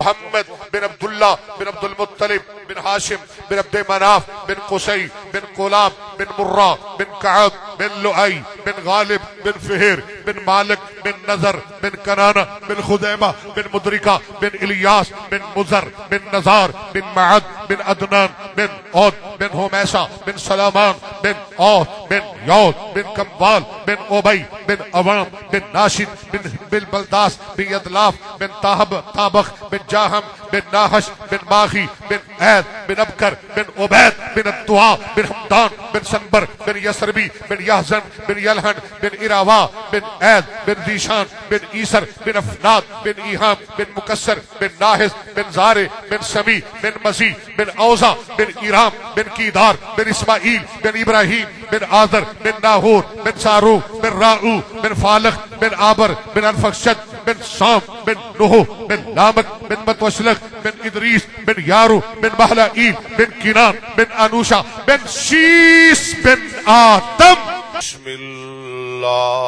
محمد بن عبداللہ بن عبد المطلب بن ہاشم بن عبد مناف بن قصی بن club بن مرہ بن کعب بن لؤی بن غالب بن فہر بن مالک بن نظر بن کنانہ بن خزیمہ بن مدرکہ بن الیاس بن مزر بن نزار بن معد بن عدنان بن عود بن حمیسہ بن سلامان بن عود بن یود بن کموال بن عبی بن عوام بن ناشد بن بلداس بن یدلاف بن تابخ بن جاہم بن ناحش بن باغی بن عید بن ابکر بن عبید بن الدعاء بن حمدان بن سنبر بن یسربی بن یحزن بن یلحن بن اراوا بن عید بن ذیشان بن عیسر بن افناد بن ایہام بن مکسر بن ناحس بن زارع بن سمی بن مزی بن اوزا بن ایرام بن کیدار بن اسماعیل بن ابراہیم بن آذر بن ناہور بن سارو بن راؤ بن فالخ بن آبر بن انفقشد بن سام بن نوح بن لامک بن متوشلق بن ادریس بن یارو بن محلائیل بن کنان بن انوشا بن شیس بن آدم. بسم اللہ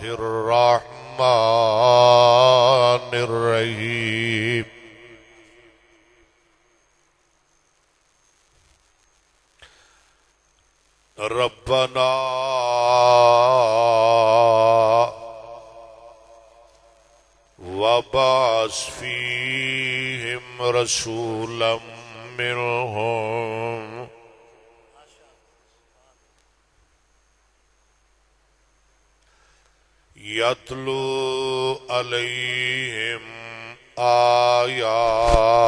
الرحمن الرحیم. ربنا وبعث فيهم رسولا منهم يتلو عليهم آياتك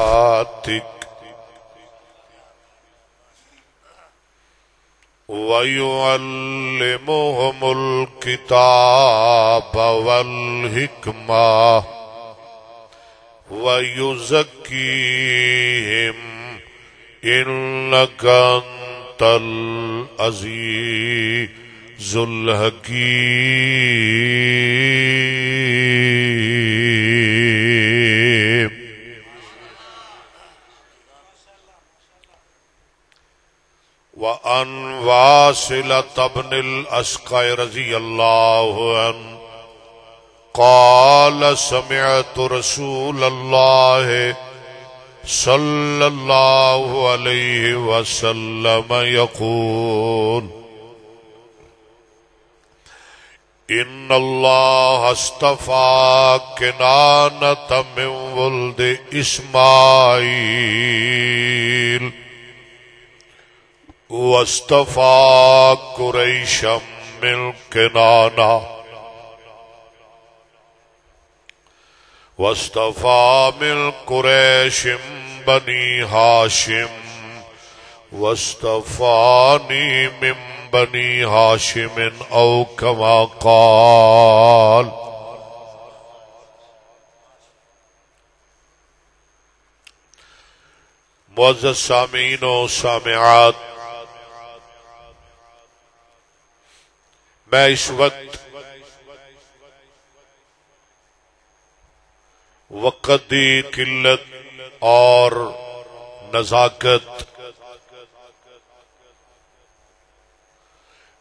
وَيُعَلِّمُهُمُ الْكِتَابَ وَالْحِكْمَةَ وَيُزَكِّيهِمْ إِنَّكَ أَنْتَ الْعَزِيزُ الْحَكِيمُ. وَأَنْ وَاصِلَةَ بْنِ الْأَسْقَعِ رضي الله عنه قال سمعت رسول الله صلى الله عليه وسلم يقول إن الله اصطفى كنانة من ولد إسماعيل واصطفى قريشا من كنانة واصطفى من قريش بني هاشم واصطفاني من بني هاشم أو كما قال. معزز سامعین و سامعات، میں اس وقت وقت دی قلت اور نزاکت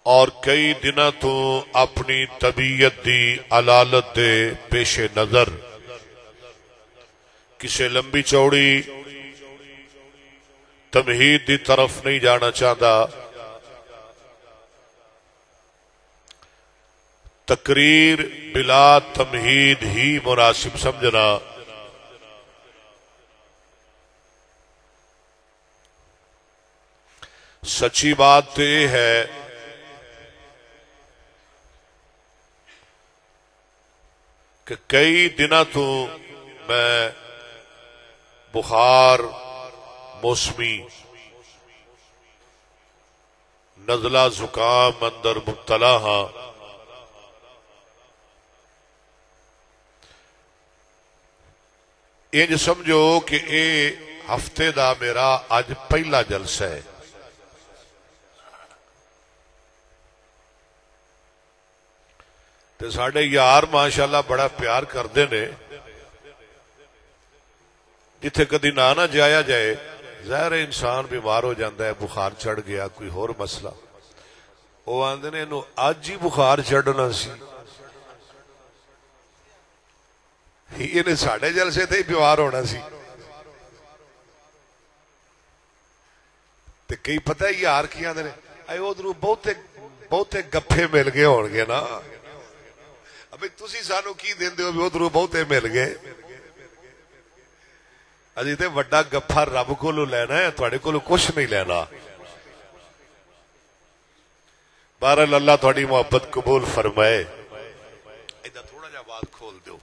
اور کئی دنوں تو اپنی طبیعت دی علالت دے پیش نظر کسے لمبی چوڑی تمہید دی طرف نہیں جانا چاہتا. تقریر بلا تمہید ہی مناسب سمجھنا سچی بات تو یہ ہے کہ کئی دنوں تو میں بخار موسمی نزلہ زکام اندر مبتلا ہاں. انج سمجھو کہ اے ہفتے دا میرا اج پہلا جلسہ ہے. تے ساڈے یار ماشاءاللہ بڑا پیار کردے نے. جتھے کدی نہ جایا جائے ظاہر انسان بیمار ہو جاتا ہے، بخار چڑھ گیا کوئی ہور مسئلہ، وہ آندے نے اج ہی بخار چڑھنا سی، یہ ساڑھے جلسے تے ہی بیمار ہونا سی تے کئی پتہ ہے یار کی آندے نے اے ادھروں بہتے گپھے مل گئے ہون گے نا ابھی تسی سانو کی دیندے ہو بھی ادھروں بہتے مل گئے اجی تے وڈا گپھا رب کولوں لینا ہے تواڈے کولوں کچھ نہیں لینا بہرحال اللہ تھوڑی محبت قبول فرمائے ادھر تھوڑا جا بات کھول دو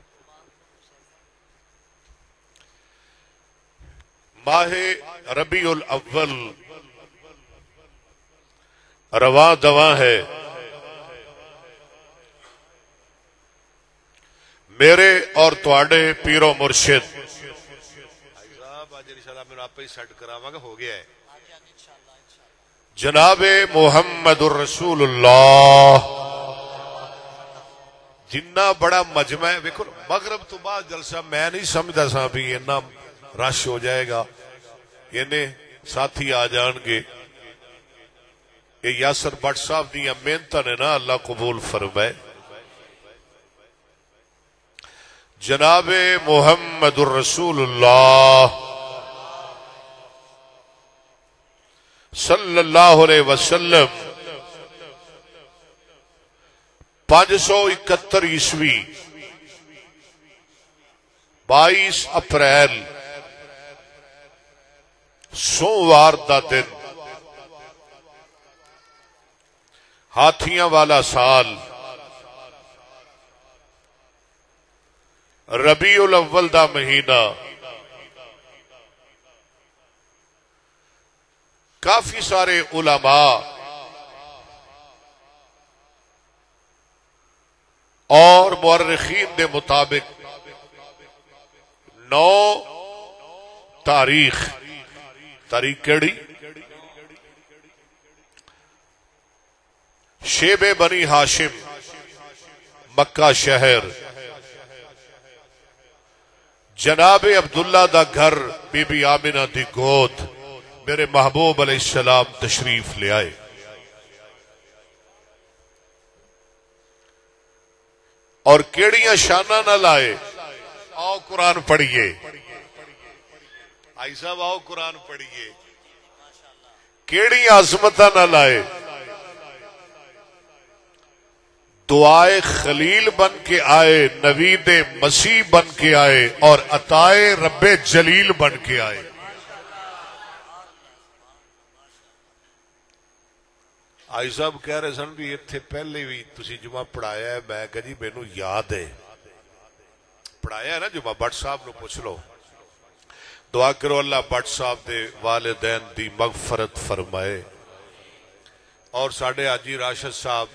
ماہ ربیع الاول رواں دواں ہے میرے اور تواڈے پیر و مرشد صاحب اج انشاءاللہ میں آپ ہی سیٹ کراواں گا ہو گیا ہے جناب محمد الرسول اللہ جنہ بڑا مجمع ہے ویکھو مغرب تو بعد جلسہ میں نہیں سمجھدا سا بھی اتنا رش ہو جائے گا یعنی ساتھی آ جان گے یہ یاسر بٹ صاحب دی محنتاں نے نا اللہ قبول فرمائے جناب محمد الرسول اللہ صلی اللہ علیہ وسلم 571 عیسوی 22 اپریل سوموار دا دن ہاتھیاں والا سال ربیع الاول دا مہینہ کافی سارے علماء اور مورخین دے مطابق 9 تاریخ کیڑی شیب بنی ہاشم مکہ شہر جناب عبداللہ دا گھر بی بی آمنہ دی گود میرے محبوب علیہ السلام تشریف لے آئے اور کیڑیاں شانہ نہ لائے آؤ قرآن پڑھیے آئی صاحب آؤ قرآن پڑھیے کیڑی عظمتہ نہ لائے دعائے خلیل بن کے آئے نوید مسیح بن کے آئے اور عطائے رب جلیل بن کے آئے آئی صاحب کہہ رہے سن بھی اتنے پہلے بھی تسی جمعہ پڑھایا ہے میں کہا جی مینوں یاد ہے پڑھایا ہے نا جمعہ بٹ صاحب نو پوچھ لو دعا کرو اللہ بٹ صاحب دے والدین دی مغفرت فرمائے اور ساڈے حاجی راشد صاحب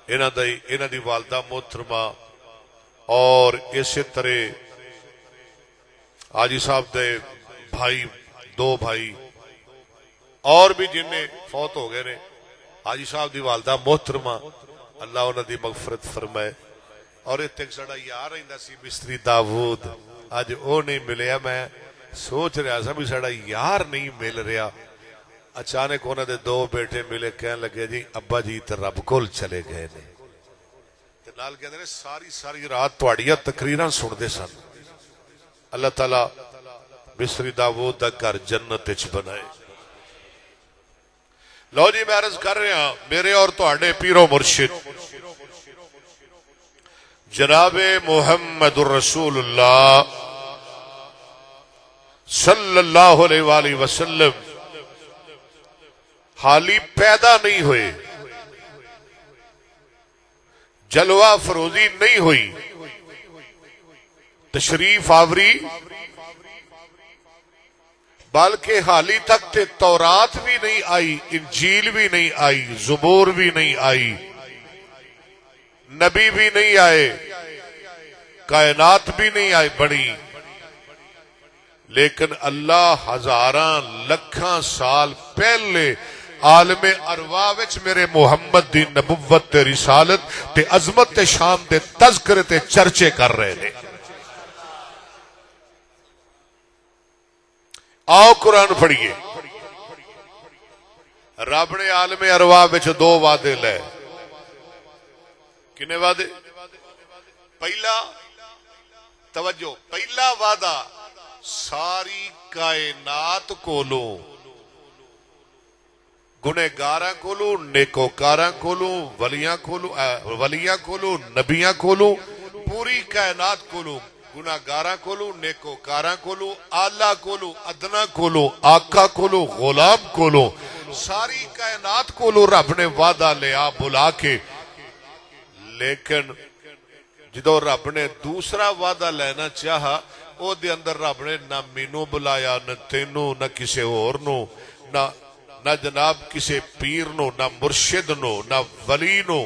انہاں دی والدہ محترمہ اور اسی طرح حاجی صاحب دے بھائی 2 بھائی اور بھی جن نے فوت ہو گئے نے حاجی صاحب دی والدہ محترمہ اللہ انہاں دی مغفرت فرمائے اور ایک ساڈا یار رہندا سی مستری داؤد اج او نہیں ملیا میں سوچ رہا سا بھی ساڈا یار نہیں مل رہا اچانک انہاں دے 2 بیٹے ملے کہن لگے جی ابا جی تے رب کول چلے گئے نے تے نال کہندے نے ساری رات تہاڈیاں تقریراں سن دے سن اللہ تعالی مصری داؤد دا گھر جنت وچ بنائے لو جی میں عرض کر رہا میرے اور تہاڈے پیر و مرشد جناب محمد الرسول اللہ صلی اللہ علیہ وآلہ وسلم حالی پیدا نہیں ہوئے جلوہ فروزی نہیں ہوئی تشریف آوری بلکہ حالی تک تے تورات بھی نہیں آئی انجیل بھی نہیں آئی زبور بھی نہیں آئی نبی بھی نہیں آئے کائنات بھی نہیں آئی بڑی لیکن اللہ ہزاراں لکھاں سال پہلے عالم ارواح وچ میرے محمد دی نبوت تے رسالت تے عظمت تے شان دے تذکرے تے چرچے کر رہے نے آؤ قرآن پڑھیے رب نے عالم ارواح وچ 2 وعدے لے کنے وعدے پہلا توجہ پہلا وعدہ ساری کائنات کولوں گنہگاراں کولوں نیکوکاراں کولوں ولیاں کولوں نبیاں کولوں پوری کائنات کولوں گنہگاراں کولوں نیکوکاراں کولوں آلہ کولوں ادنا کولوں آقا کولوں غلام کولوں ساری کائنات کولوں رب نے وعدہ لیا بلا کے. لیکن جدو رب نے دوسرا وعدہ لینا چاہا او دے اندر رب نے نہ مینوں بلایا نہ تینوں نہ کسے اور نو نہ جناب کسے پیر نو نہ مرشد نو نہ ولی نو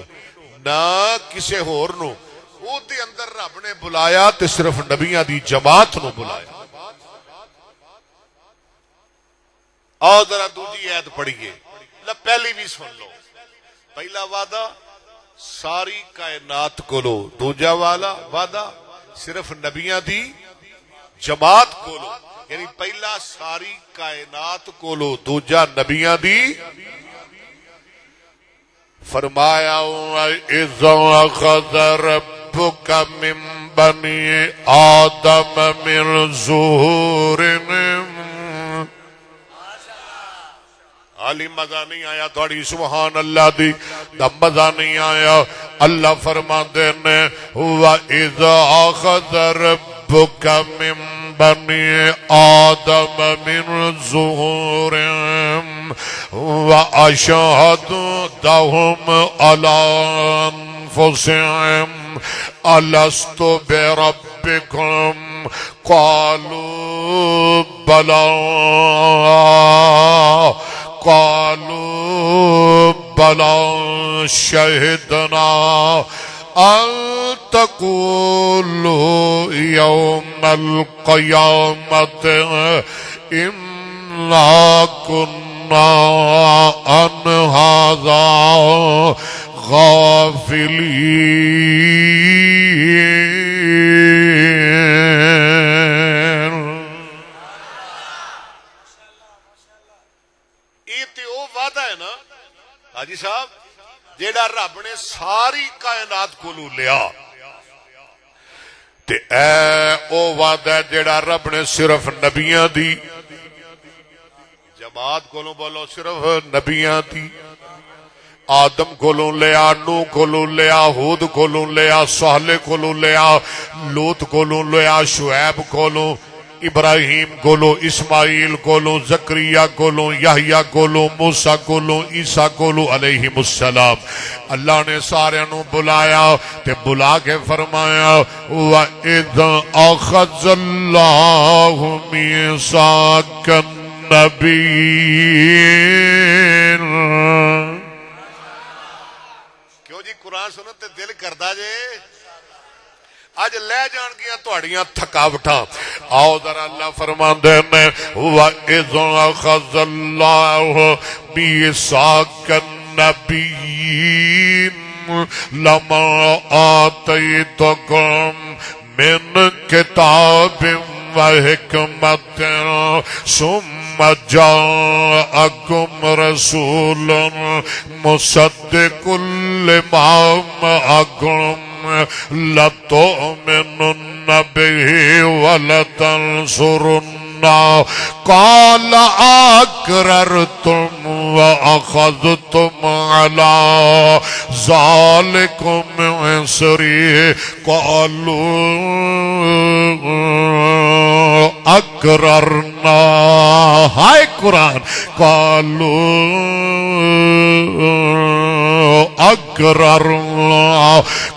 نہ کسے اور نو او دے اندر رب نے بلایا تے صرف نبیاں دی جماعت نو بلایا. آؤ ذرا دوجی آیت پڑھیے پہلی بھی سن لو. پہلا وعدہ ساری کائنات کولو دوجا والا وعدہ صرف نبیاں دی جماعت کولو یعنی پہلا ساری کائنات کولو دوجا نبیاں دی. فرمایا اِذَا أَخَذَ رَبُّكَ مِن بَنِي آدَمَ مِن ظُهُورِهِمْ علی مزہ نہیں آیا تھوڑی سبحان اللہ دی مزہ نہیں آیا. اللہ فرماندے نے وَإِذَا أَخَذَ رَبُّكَ مِن بَنِي آدَمَ مِن ظُهُورِهِمْ وَأَشْهَدَهُمْ عَلَىٰ أَنفُسِهِمْ أَلَسْتُ بِرَبِّكُمْ قَالُوا بَلَىٰ قالوا بلى شهدنا أن تقولوا يوم القيامة إنا كنا عن هذا غافلين. حاجی صاحب جیڑا رب نے ساری کائنات کو لیا تے اے او وعدہ ہے جیڑا رب نے صرف نبیاں دی جماعت کو بولو صرف نبیاں دی آدم کو لیا نو کو لیا ہود کو لیا صالح کو لیا لوط کو لیا شعیب کو ابراہیم کولو اسماعیل کولو زکریا کولو یحییٰ کولو موسیٰ کولو عیسیٰ کولو علیہم السلام. اللہ نے سارے نو بلایا تے بلا کے فرمایا وَإِذْ أَخَذَ اللَّهُ مِيثَاقَ النَّبِيِّينَ. کیوں جی قرآن سنو تے دل کردا جے اج لے جان گیا تہاڈیاں تھکاوٹاں. آؤ ذرا اللہ فرماندے نے وَإِذْ أَخَذَ اللَّهُ مِيثَاقَ النَّبِيِّينَ لَمَا آتَيْتُكُم مِّن كِتَابٍ وَحِكْمَةٍ ثُمَّ جَاءَكُمْ رَسُولٌ مُصَدِّقٌ لِّمَا مَعَكُمْ لَتُؤْمِنُنَّ بِهِ وَلَتَنصُرُنَّهُ قَالَ أَقْرَرْتُمْ وَأَخَذْتُمْ عَلَىٰ ذَٰلِكُمْ إِصْرِي قَالُوا أَقْرَرْنَا. ہائے قرآن قَالُوا أَقْرَرْنَا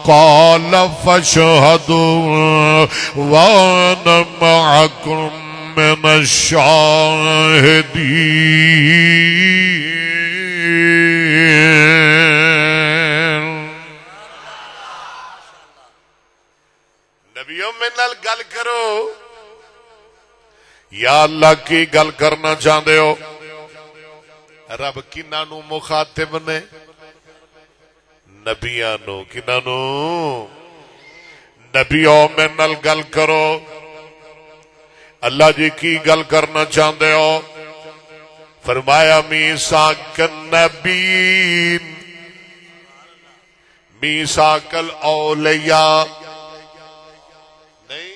قَالَ فَاشْهَدُوا وَأَنَا مَعَكُمْ مِنَ الشَّاهِدِينَ. نبیوں میں نال گل کرو یا اللہ کی گل کرنا چاہتے ہو. رب کنہاں نو مخاطب نے نبیاں نو. کنہاں نو نبیوں میں نال گل کرو. اللہ جی کی گل کرنا چاہتے ہو؟ فرمایا میثاق النبیین میثاق الاولیاء نہیں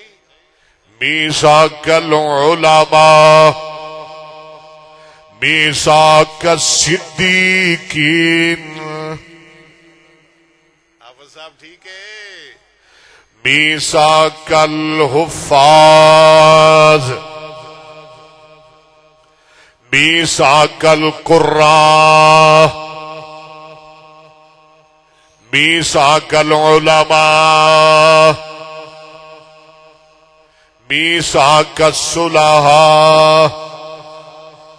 میثاق العلماء میثاق الصدیقین. حافظ صاحب ٹھیک ہے. میثاق الحفاظ میثاق القراء میثاق العلماء میثاق الصلحاء.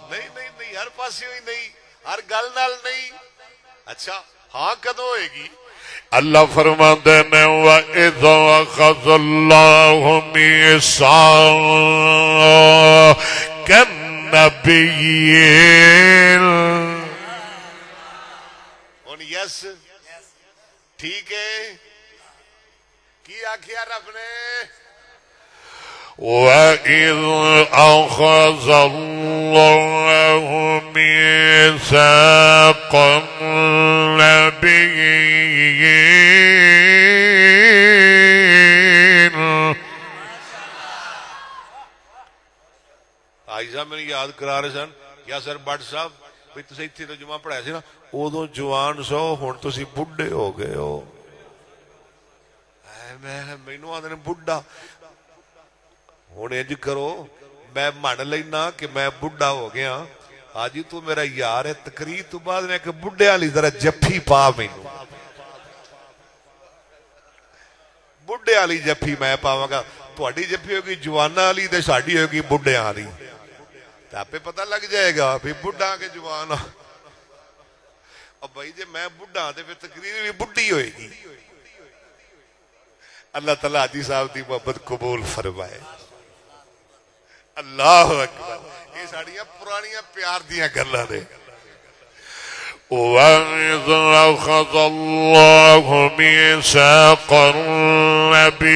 نہیں نہیں نہیں، ہر پاسے ہوئی نہیں، ہر گل نال نہیں. اچھا ہاں کدو ہوئے گی؟ اللہ فرماتے ہیں وَإِذَا أَخَذَ اللَّهُ مِيثَاقَ النَّبِيِّينَ. یس ٹھیک ہے. کی آخیا رب نے؟ وَإِذْ أَخَذَ اللَّهُ مِيثَاقَ النَّبِيِّينَ. آئی صاحب میری یاد کرا رہے سن کیا سر بٹ صاحب بھی تسی اتنے تو جمعہ پڑھایا سی نا، ادو جوان سو ہوں تسی بڈھے ہو گئے ہو. مینو آدھے بڈھا. ہوں انج کرو میں من لینا کہ میں بڈھا ہو گیا. آج تو میرا یار ہے، تقریر تو بعد میں کہ بڈھے والی ذرا جفی پا مینو. بڈھے والی جفی میں پاواں گا. تہاڈی جفی ہوگی جوانا والی تے ساڈی ہوگی بڈھیاں والی. آپ پتہ لگ جائے گا بھی بڈھا کے جوان. اب بھائی جی میں بڈھا تے پھر تقریر بھی بڈھی ہوئے گی. اللہ تعالیٰ حاجی صاحب دی محبت قبول فرمائے. اللہ اکبر. یہ ساڑیاں پرانیاں پیار دیاں گلاں نے. وَإِذْ أَخَذَ اللَّهُ مِيثَاقَ النَّبِيِّينَ.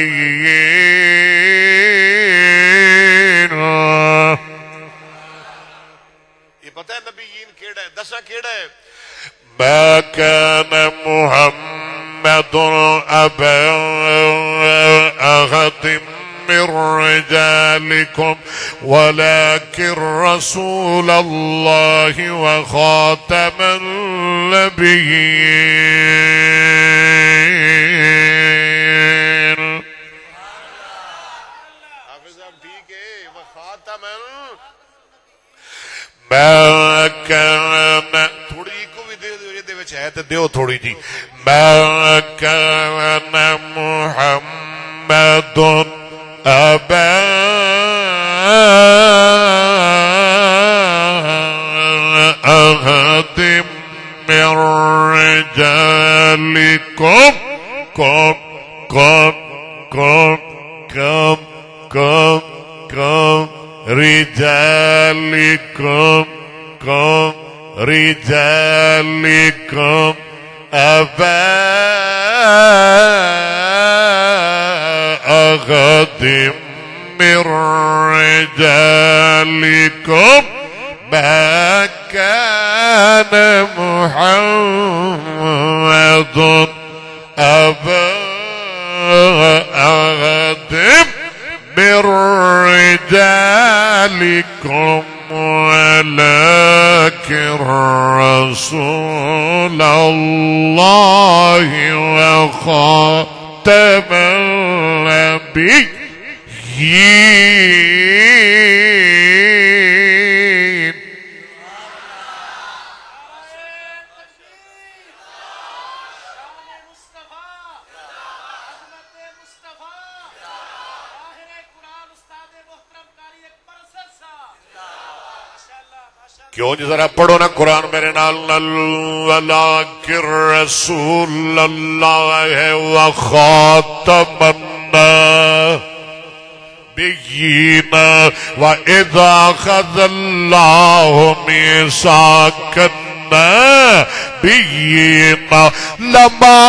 یہ پتہ ہے نبیین کیڑا ہے؟ دسا کیڑا ہے؟ مَا كَانَ مُحَمَّدٌ أَبَا أَحَدٍ مِّن رِّجَالِكُمْ وَلَٰكِن رَّسُولَ اللَّهِ وَخَاتَمَ النَّبِيِّينَ. حافظ صاحب ٹھیک ہے. وخاتم مَا كَانَ تھوڑی کو بھی دے دو یہ وچ ہے تے دیو تھوڑی جی. مَا كَانَ مُحَمَّدٌ أَبَا أَحَدٍ مِّن رِّجَالِكُمْ رجالكم أبا أحد من رجالكم ما كان محمد أبا أحد من رجالكم ولكن رسول الله وخاتم النبيين. کیوں جی ذرا پڑھو نا قرآن میرے نال. ولکن رسول اللہ وخاتم النبیین وَإِذَا أَخَذَ اللَّهُ مِيثَاقَ النَّبِيِّينَ لَمَا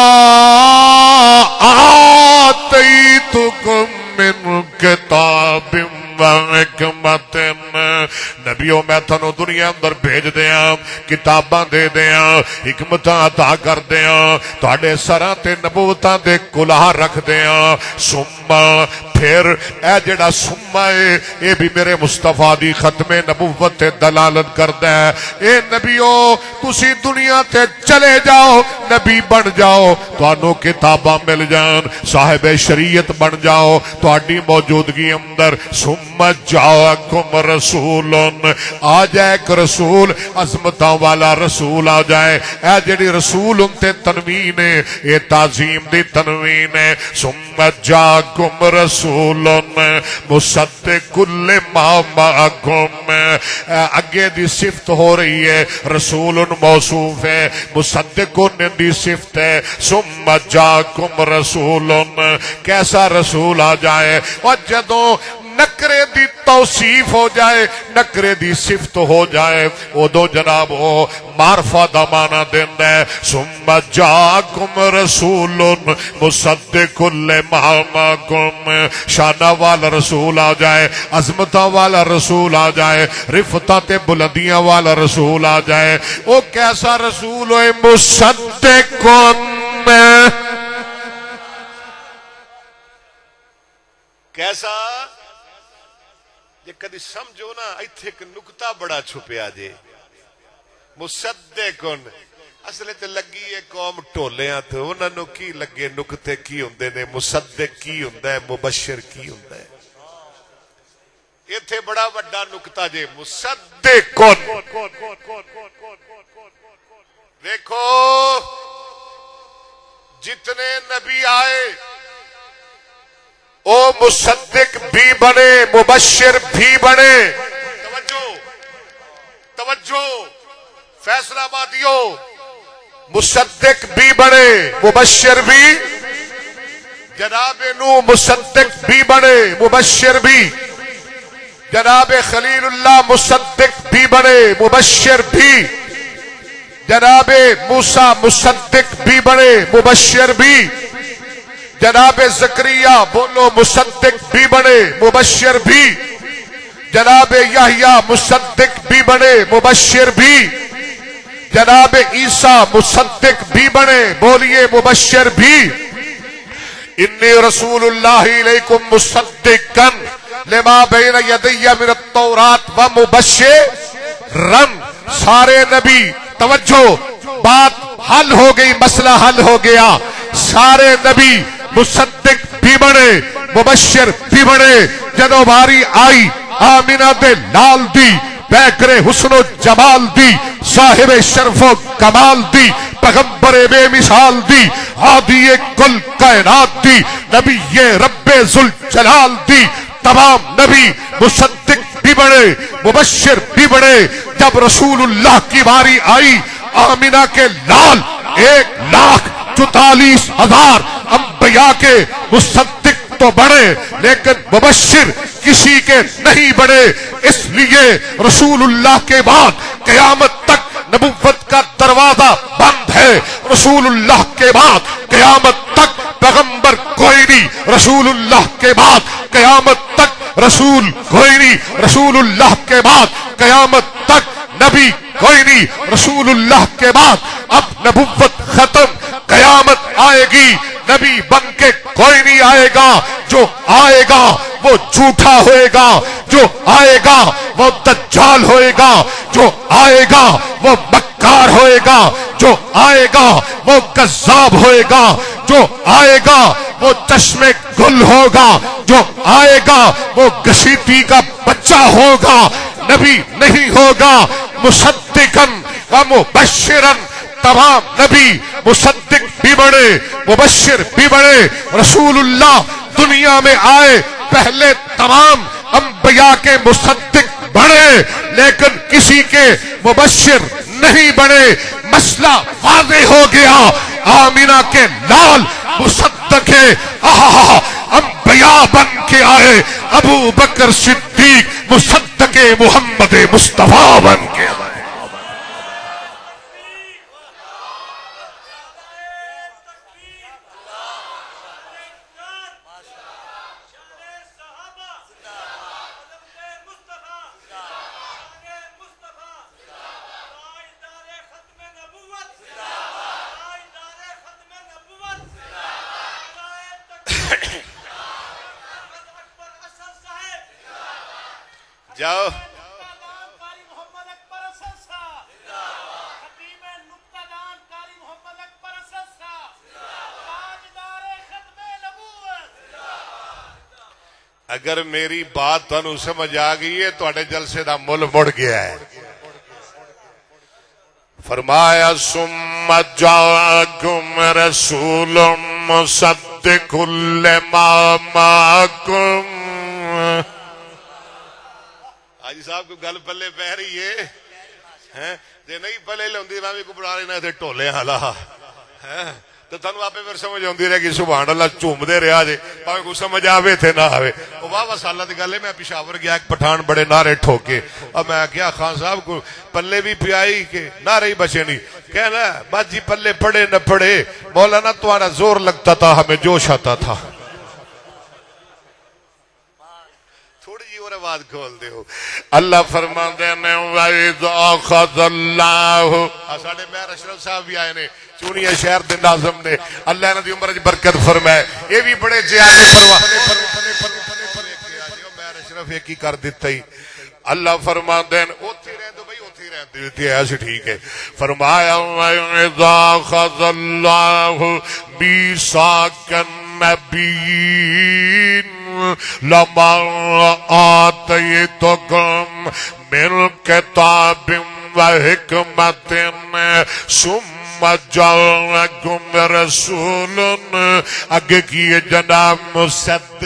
آتَيْتُكُم مِّن كِتَابٍ وحکمت. نبیوں میں تھنو دنیا اندر بھیج دیاں، کتاباں دے دیاں، حکمتاں عطا کر دیاں، تہاڈے سراں تے نبوتاں دے کلہ رکھ دیاں. ثم سما پھر اے جڑا سما ہے اے بھی میرے مصطفیٰ دی ختم نبوت تے دلالت کردا ہے. اے نبیو تسی دنیا تے چلے جاؤ نبی بن جاؤ تانوں کتاباں مل جان صاحب شریعت بن جاؤ تہاڈی موجودگی اندر. ثم جاءکم رسول آ جائے ایک رسول عظمتاں والا رسول آ جائے. اے جڑی رسول ان تے تنوین ہے اے تعظیم دی تنوین ہے. ثم جاءکم رسول مصدق لما معکم اگے دی صفت ہو رہی ہے رسول موصوف ہے مصدق دی صفت ہے. ثم جاءکم رسول کیسا رسول آ جائے اور جدوں نکرے دی توصیف ہو جائے نکرے دی صفت ہو جائے ادو جناب وہ معرفہ دا معنی دیندا ہے. ثم جاءکم رسول مصدق لما معکم شانہ والا رسول آ جائے عظمتاں والا رسول آ جائے رفتاں تے بلندیاں والا رسول آ جائے. وہ کیسا رسول ہوئے مصدق کیسا یہ کدی سمجھو نا ایتھے ایک نکتہ بڑا چھپیا جے. مصدقن اصل تے لگی ہے قوم ٹولیاں تے انہاں نو کی لگے نکتے کی ہوندے نے مصدق کی ہوندا ہے مبشر کی ہوندا ہے. ایتھے بڑا بڑا نکتہ جے مصدقن. دیکھو جتنے نبی آئے او مصدق بھی بنے مبشر بھی بنے. توجہ توجہ فیصلہ آبادیو مصدق بھی بنے مبشر بھی. جناب نو مصدق بھی بنے مبشر بھی. جناب خلیل اللہ مصدق بھی بنے مبشر بھی. جناب موسیٰ مصدق بھی بنے مبشر بھی. جناب زکریا بولو مصدق بھی بنے مبشر بھی. جناب یحییٰ مصدق بھی بنے مبشر بھی. جناب عیسیٰ مصدق بھی بنے بولیے مبشر بھی. انی رسول اللہ علیکم مصدقا لما بین یدی من التوراۃ ومبشرا. سارے نبی توجہ بات حل ہو گئی مسئلہ حل ہو گیا. سارے نبی مصدق بھی بنے مبشر بھی بنے. جدو باری آئی آمینہ دے لال دی پیکرے حسن و جمال دی صاحب شرف و کمال دی پیغمبر بے مثال دی ہادی کل کائنات دی نبی رب ذوالجلال دی. تمام نبی مصدق بھی بنے مبشر بھی بنے. جب رسول اللہ کی باری آئی آمینہ کے لال 1,44,000 انبیاء کے مصدق تو بڑے لیکن مبشر کسی کے نہیں بڑے. اس لیے رسول اللہ کے بعد قیامت تک نبوت کا دروازہ بند ہے. رسول اللہ کے بعد قیامت تک پیغمبر کوئی نہیں. رسول اللہ کے بعد قیامت تک رسول کوئی نہیں. رسول اللہ کے بعد قیامت تک نبی کوئی نہیں. رسول اللہ کے بعد اب نبوت ختم. قیامت آئے گی نبی بن کے کوئی نہیں آئے گا. جو آئے گا وہ جھوٹا ہوئے گا. جو آئے گا وہ دجال ہوئے گا. جو آئے گا وہ مکار ہوئے گا. جو آئے گا وہ کذاب ہوئے گا. جو آئے گا وہ چشمے گل ہوگا. جو آئے گا وہ گشیتی کا بچہ ہوگا. نبی نہیں ہوگا. مصدقاً و مبشراً تمام نبی مصدق بھی بڑے مبشر بھی بڑے. رسول اللہ دنیا میں آئے پہلے تمام انبیاء کے مصدق بڑے لیکن کسی کے مبشر نہیں بڑے. مسئلہ واضح ہو گیا. آمینہ کے لال مصدق ہے. انبیاء بن کے آئے. ابو بکر صدیق مصدق محمد مصطفیٰ بن کے آئے. جاؤ اگر میری بات تانوں سمجھ آ گئی ہے تواڈے جلسے دا مل مڑ گیا ہے. فرمایا ثم جاءکم رسول مصدق لما معکم. حاجی صاحب کو گل پلے پہ رہی ہے جی نہیں پلے لوندی میں بھی کو بڑا لینا تے ٹولے حالا تو تھانوں آپ پھر سمجھ آتی رہے گی سبحان اللہ جھومدے رہا جے پاویں کوئی سمجھ آوے تھے نہ آوے. وہ واہ سالہ دی گل ہے میں پشاور گیا ایک پٹھان بڑے نعرے ٹھوکے اب میں کیا خان صاحب کو پلے بھی پیائی کہ نعرے ہی بچے نہیں کہنا بس جی پلے پڑے نہ پڑے مولانا تمہارا زور لگتا تھا ہمیں جوش آتا تھا. تھوڑی جی اور آواز کھول دے ہو. اللہ فرماندے نے وَإِذْ أَخَذَ اللَّهُ ساڈے مہر اشرف صاحب بھی آئے نے چونی شہر دے ناظم نے اللہ انہاں دی عمر وچ برکت فرمائے. یہ بھی بڑے جہادی پرواہ مہر اشرف ایک ہی کر دیتا ہی. اللہ فرماندے ہیں اوتھے رہ دو بھائی اوتھے رہ دو ایسے ٹھیک ہے. فرمایا وَإِذْ أَخَذَ اللَّهُ مِيثَاقَ النَّبِيِّينَ لَمَا آتَيْتُكُم مِّن كِتَابٍ وَحِكْمَةٍ ثُمَّ جَاءَكُمْ رَسُولٌ اگے کیے جناب مصدق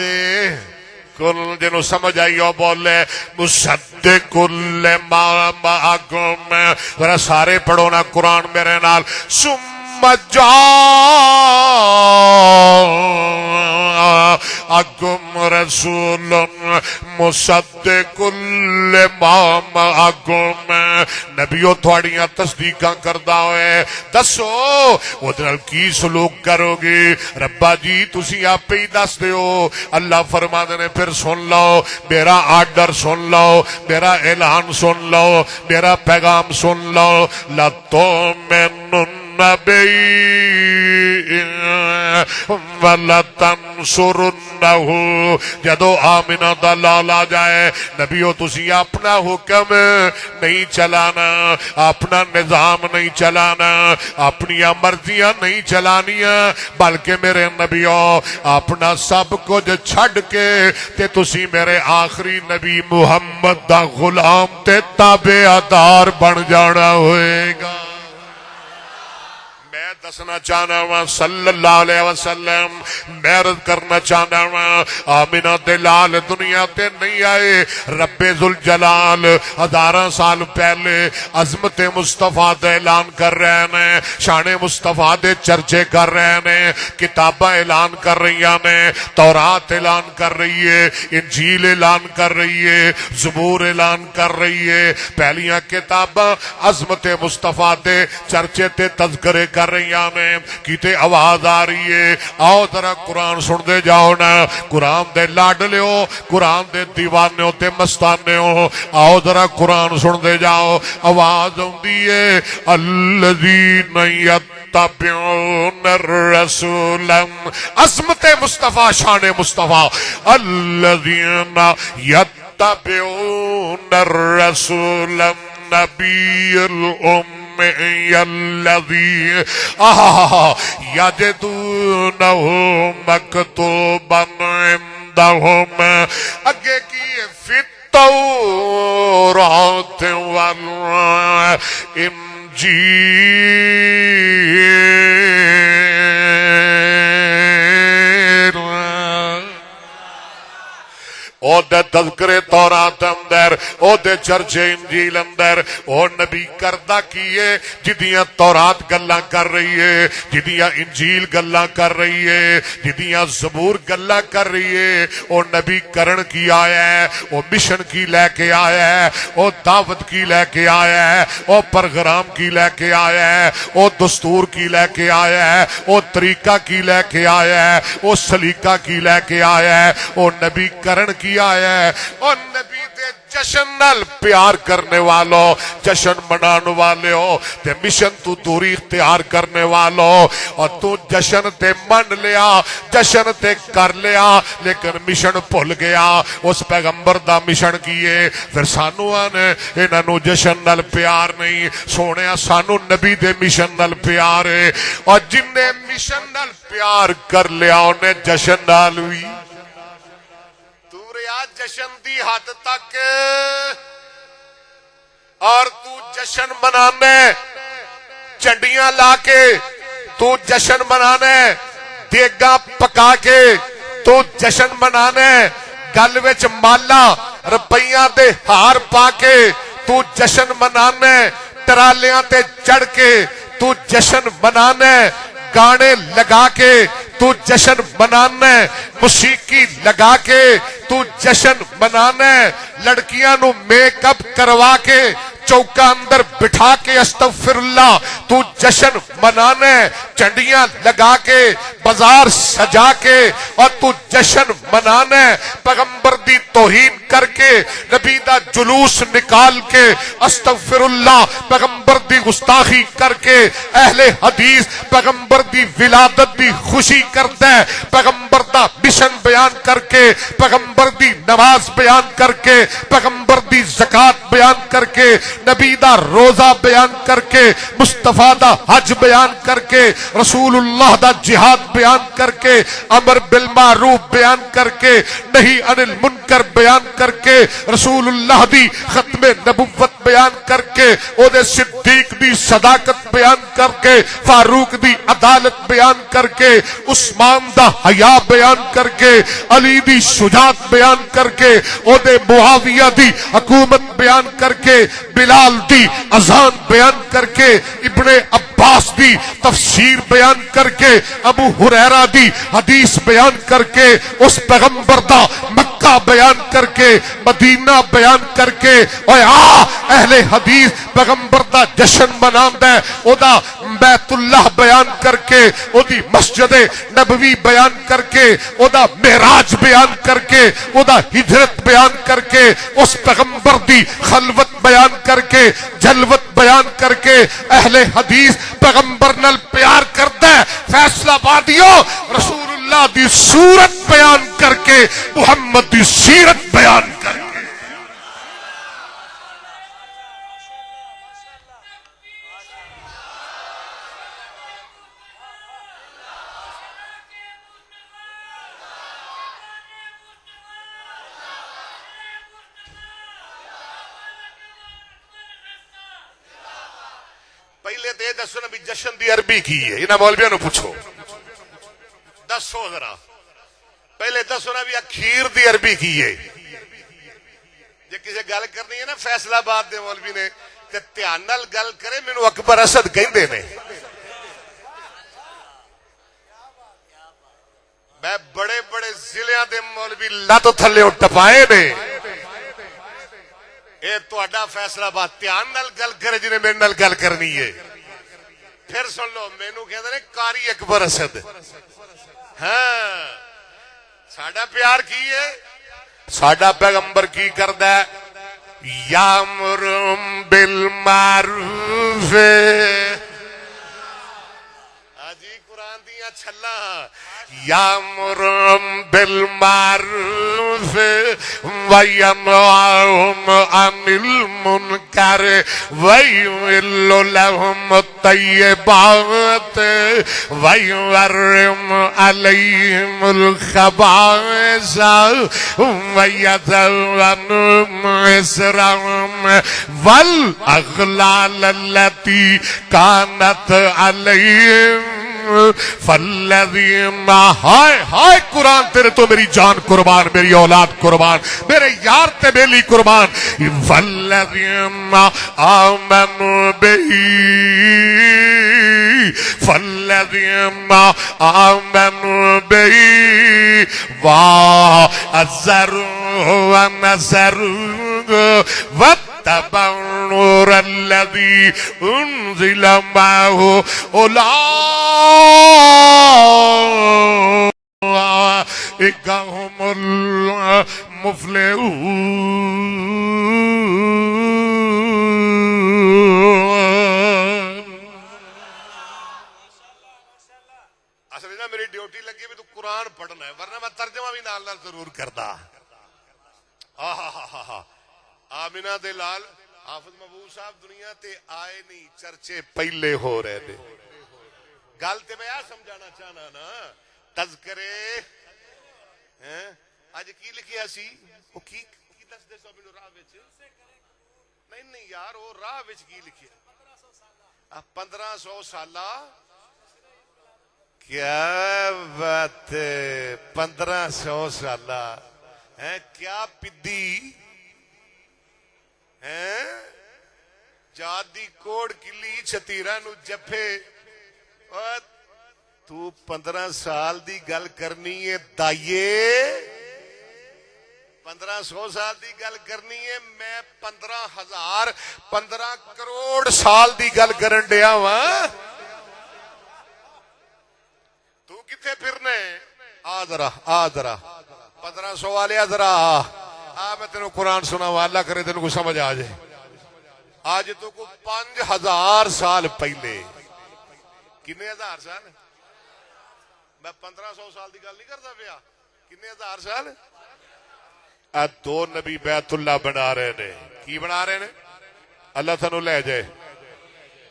کل جنہوں سمجھ آئی ہو بولے مصدق لما معکم. ذرا سارے پڑھو نا قرآن میرے نال. ثم جاءکم رسول مصدق لما معکم. نبیو تھوڑیاں تصدیقاں کردہ ہوئے دسو ادھر کی سلوک کرو گے ربا جی تسی آپ ہی دس دیو. اللہ فرما دینے پھر سن لو میرا آرڈر سن لو میرا اعلان سن لو میرا پیغام سن لو. لَتُؤْمِنُنَّ وَلَتَنْصُرُنَّهُ. جدو آمنہ دا لال آ جائے نبیو تسی اپنا حکم نہیں چلانا اپنا نظام نہیں چلانا اپنی مرضیاں نہیں چلانیاں بلکہ میرے نبیو اپنا سب کچھ چھڑ کے تے تسی میرے آخری نبی محمد دا غلام تے تابعدار بن جانا ہوئے گا. دسنا چاہنا وا صلی اللہ علیہ وسلم محرد کرنا چاہنا وا آمینہ دلال دنیا تے نہیں آئے. رب ذوالجلال ہزاراں سال پہلے عظمت مصطفیٰ دے اعلان کر رہے ہیں شان مصطفیٰ دے چرچے کر رہے ہیں کتاباں اعلان کر رہی ہیں تورات اعلان کر رہی ہے انجیل اعلان کر رہی ہے زبور اعلان کر رہی ہے. پہلیاں کتاباں عظمت مصطفیٰ دے چرچے تے تذکرے کر رہی میں کیتے آواز آ رہی ہے آؤ ذرا قرآن سن دے جاؤ نا قرآن دے لاڈلیو قرآن دے دیوانیوں تے مستانیوں آؤ ذرا قرآن سن دے جاؤ. آواز ہوندی ہے الذین یتبعون الرسول عظمت مصطفیٰ شان مصطفیٰ الذین یتبعون الرسول النبی الام الذی یجدونہ مکتوبا عندہم اگے کی فی التوراۃ والانجیل. او دے تذکرے تورات اندر او دے چرچے انجیل اندر او نبی کردہ کیے جدیاں تورات گلاں کر رہی ہے جدیاں انجیل گلاں کر رہی ہے جدیاں زبور گلاں کر رہی ہے. او نبی کرن کی آیا ہے او مشن کی لے کے آیا ہے او دعوت کی لے کے آیا ہے او پروگرام کی لے کے آیا ہے او دستور کی لے کے آیا ہے او طریقہ کی لے کے آیا ہے او سلیقہ کی لے کے آیا ہے. او نبی کرن کی آیا ہے اور نبی دے جشن نال پیار کرنے والوں، جشن منان والے ہو تے مشن تو دوری اختیار کرنے والوں، اور تو جشن تے من لیا، جشن تے کر لیا، لیکن مشن بھول گیا۔ اس پیغمبر دا مشن کیے، پھر سانو آنے انہاں نو جشن نال پیار نہیں، سونے سانو نبی دے مشن نال پیار ہے، اور جن نے مشن نال پیار کر لیا انہیں جشن نال ہوئی جشن دی حد تک، اور تو جشن منانے چنڈیاں لا کے، تو جشن منانے دیگا پکا کے، تو جشن منانے گل وچ مالا روپیاں دے ہار پا کے، تو جشن منانے ٹرالیاں تے چڑھ کے، تو جشن منانے گانے لگا کے، تو جشن منانے موسیقی لگا کے، تو جشن منانے لڑکیاں نو میک اپ کروا کے چوکا اندر بٹھا کے استغفر اللہ، تو جشن منانے چنڈیاں لگا کے بازار سجا کے، اور تو جشن منانے پیغمبر دی توہین کر کے نبی دا جلوس نکال کے استغفر اللہ پیغمبر دی گستاخی کر کے، اہل حدیث پیغمبر دی ولادت دی خوشی کرتا ہے، پیغمبر دا مشن بیان کر کے، پیغمبر دی نماز بیان کر کے، پیغمبر دی زکات بیان کر کے، نبی دا روزہ بیان کر کے، مصطفیٰ دا حج بیان کر کے، رسول اللہ دا جہاد بیان کر کے، امر بالمعروف بیان کر کے، نہی عن المنکر بیان کر کے، رسول اللہ دی ختم نبوت بیان کر کے، او دے صدیق دی صداقت بیان کر کے، فاروق دی عدالت بیان کر کے، عثمان دا حیا بیان کر کے، علی دی شجاعت بیان کر کے، او دے معاویہ دی حکومت بیان کر کے، بلال دی اذان بیان کر کے، ابن عباس دی تفسیر بیان کر کے، ابو ہریرہ دی حدیث بیان کر کے، اس پیغمبر دا مکہ بیان کر کے، مدینہ بیان کر کے، اوے اہل حدیث پیغمبر دا جشن مناندا ہے، او دا بیت اللہ بیان کر کے، او دی مسجد نبوی بیان کر کے، او دا معراج بیان کر کے، او دا ہجرت بیان کر کے، اس پیغمبر دی خلوت بیان کر کے، جلوت بیان کر کے، اہل حدیث پیغمبر نال پیار کرتا ہے، فیصلہ آبادیوں رسول اللہ دی صورت بیان کر کے، محمد دی سیرت بیان کر کے۔ پہلے تو یہ دسو نا بھی جشن دی عربی کی ہے، انہاں مولویوں نو پوچھو، دسو ذرا پہلے دسو نا بھی اخیر دی عربی کی ہے۔ جے کسی گل کرنی ہے نا فیصلہ آباد دے مولوی نے تے دھیان نال گل کرے، مینوں اکبر اسد کہندے نے، میں بڑے بڑے ضلع دے مولوی لاتوں تھلے ٹپائے نے، اے تہاڈا فیصلہ آباد دھیان نال گل کرے جنہیں میرے نال گل کرنی ہے۔ پھر سن لو، مینوں کہندے نے قاری اکبر اسد، ہاں ساڈا پیار کی ہے، ساڈا پیغمبر کی کردا ہے، یامر بالمعروف، جی قرآن دیاں چھلاں، یامر بالمعروف وینہا عن المنکر ویحل لهم الطیبات ویحرم علیہم الخبائث ویضع عنہم إصرهم والاغلال التي كانت عليهم فالذین، ہائے ہائے قرآن تیرے تو میری جان قربان، میری اولاد قربان، میرے یار تے بیلی قربان، فالذین آمنوا بہی، فالذین آمنوا بہی وعزروه ونصروه واتبعوا النور الذي أنزل معه أولئك اولئک هم المفلحون۔ اصل نا میری ڈیوٹی لگی بھی تو قرآن پڑھنا ہے، ورنہ میں ترجمہ بھی نال نال ضرور کرتا۔ آمینہ دے لال حافظ محبوب صاحب دنیا تے آئے نہیں، چرچے پہلے ہو رہے تھے۔ گل تے میں سمجھانا چاہنا نا، تذکرے اج کی لکھیا سی او کی دس دے سو مینوں راہ وچ نہیں یار، او راہ وچ کی لکھیا 1500 سالہ۔ کیا بات ہے، 1500 سالہ ہیں، کیا پدی ہیں، جادی کوڑ کلی چھتیرا نو جفے۔ تو 15 سال دی گل کرنی ہے دائیے، 1500 سال دی گل کرنی ہے، میں 15 کروڑ سال دی گل کرن ڈیا ہاں۔ تو کتنے پھرنے؟ آ ذرا 1500 والے ذرا میں تینوں قرآن سنا وا، اللہ کرے تینوں کو سمجھ آ جائے۔ آج تو کو 5000 سال پہلے، کنے ہزار سال؟ میں 1500 سال دی گل نہیں کرتا پیا، کنے ہزار سال؟ دو نبی بیت اللہ بنا رہے نے۔ کی بنا رہے نے؟ اللہ تھانو لے جائے۔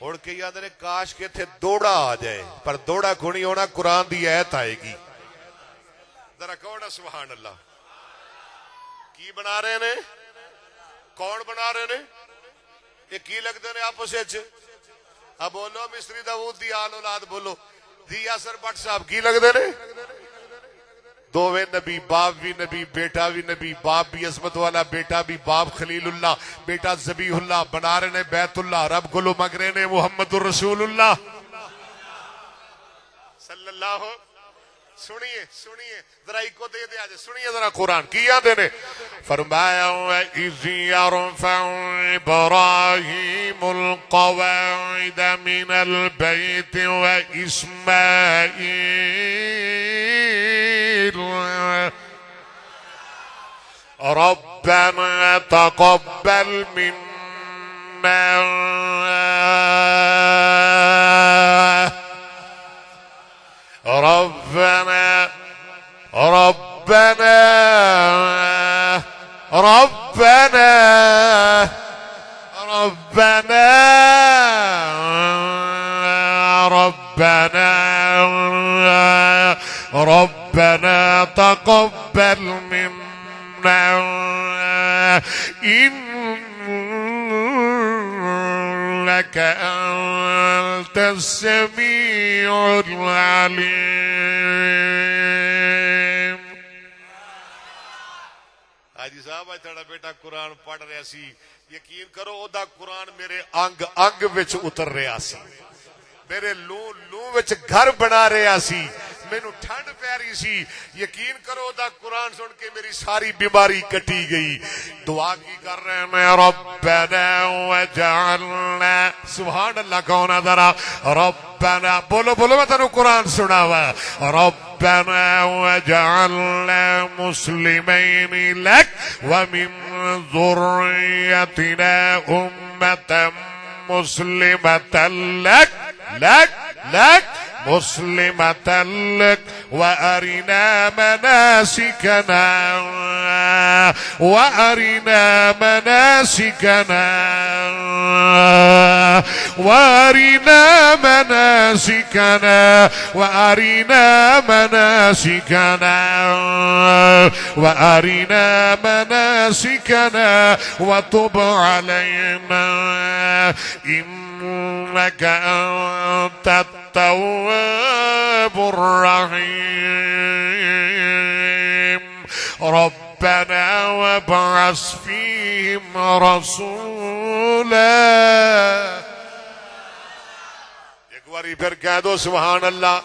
اڑ کے یاد نے کاش کے تھے دوڑا آ جائے، پر دوڑا کو نہیں ہونا، قرآن دی آیت آئے گی۔ ذرا کہو نا سبحان اللہ۔ کی بنا رہے نے؟ کون بنا رہے نے؟ یہ کی لگتے نے آپس وچ؟ اب بولو مصری داؤد دی آل اولاد بولو، دی یاسر بٹ صاحب کی لگتے نے؟ دوویں نبی، باپ بھی نبی، بیٹا بھی نبی، باپ بھی عظمت والا، بیٹا بھی، باپ خلیل اللہ، بیٹا ذبیح اللہ، بنا رہے نے بیت اللہ، رب گلو مگرے نے محمد الرسول اللہ صلی اللہ۔ سنیے ذرا ایک کو دے دے آج، سنیے ذرا قرآن کی آدھے نے فرمایا وَإِذْ يَرْفَعُ إِبْرَاهِيمُ الْقَوَاعِدَ مِنَ الْبَيْتِ وَإِسْمَاعِيلُ رَبَّنَا تَقَبَّلْ مِنَّا ربنا تقبل منا إنك أنت السميع العليم۔ حاجی صاحب آج تھوڑا بیٹا قرآن پڑھ رہا سی، یقین کرو او دا قرآن میرے انگ وچ اتر رہا سی، میرے لو وچ گھر بنا رہا سی، مینوں ٹھنڈ پی رہی سی۔ یقین کرو دا قرآن سن کے میری ساری بیماری کٹی گئی۔ دعا کی کر رہے ہیں ربنا وجعلنا، سبحان اللہ کہونا ذرا، ربنا بولو میں تنو قرآن سناوا، ربنا وجعلنا مسلمین لک ومن ذریتنا امة مسلمة لک مسلمة لك وأرنا مناسكنا وأرنا مناسكنا وأرنا مناسكنا وأرنا مناسكنا وأرنا مناسكنا وتب علينا إنك أنت التواب الرحيم ربنا وابعث فيهم رسولا. ایک باری پھر کہہ دو سبحان اللہ.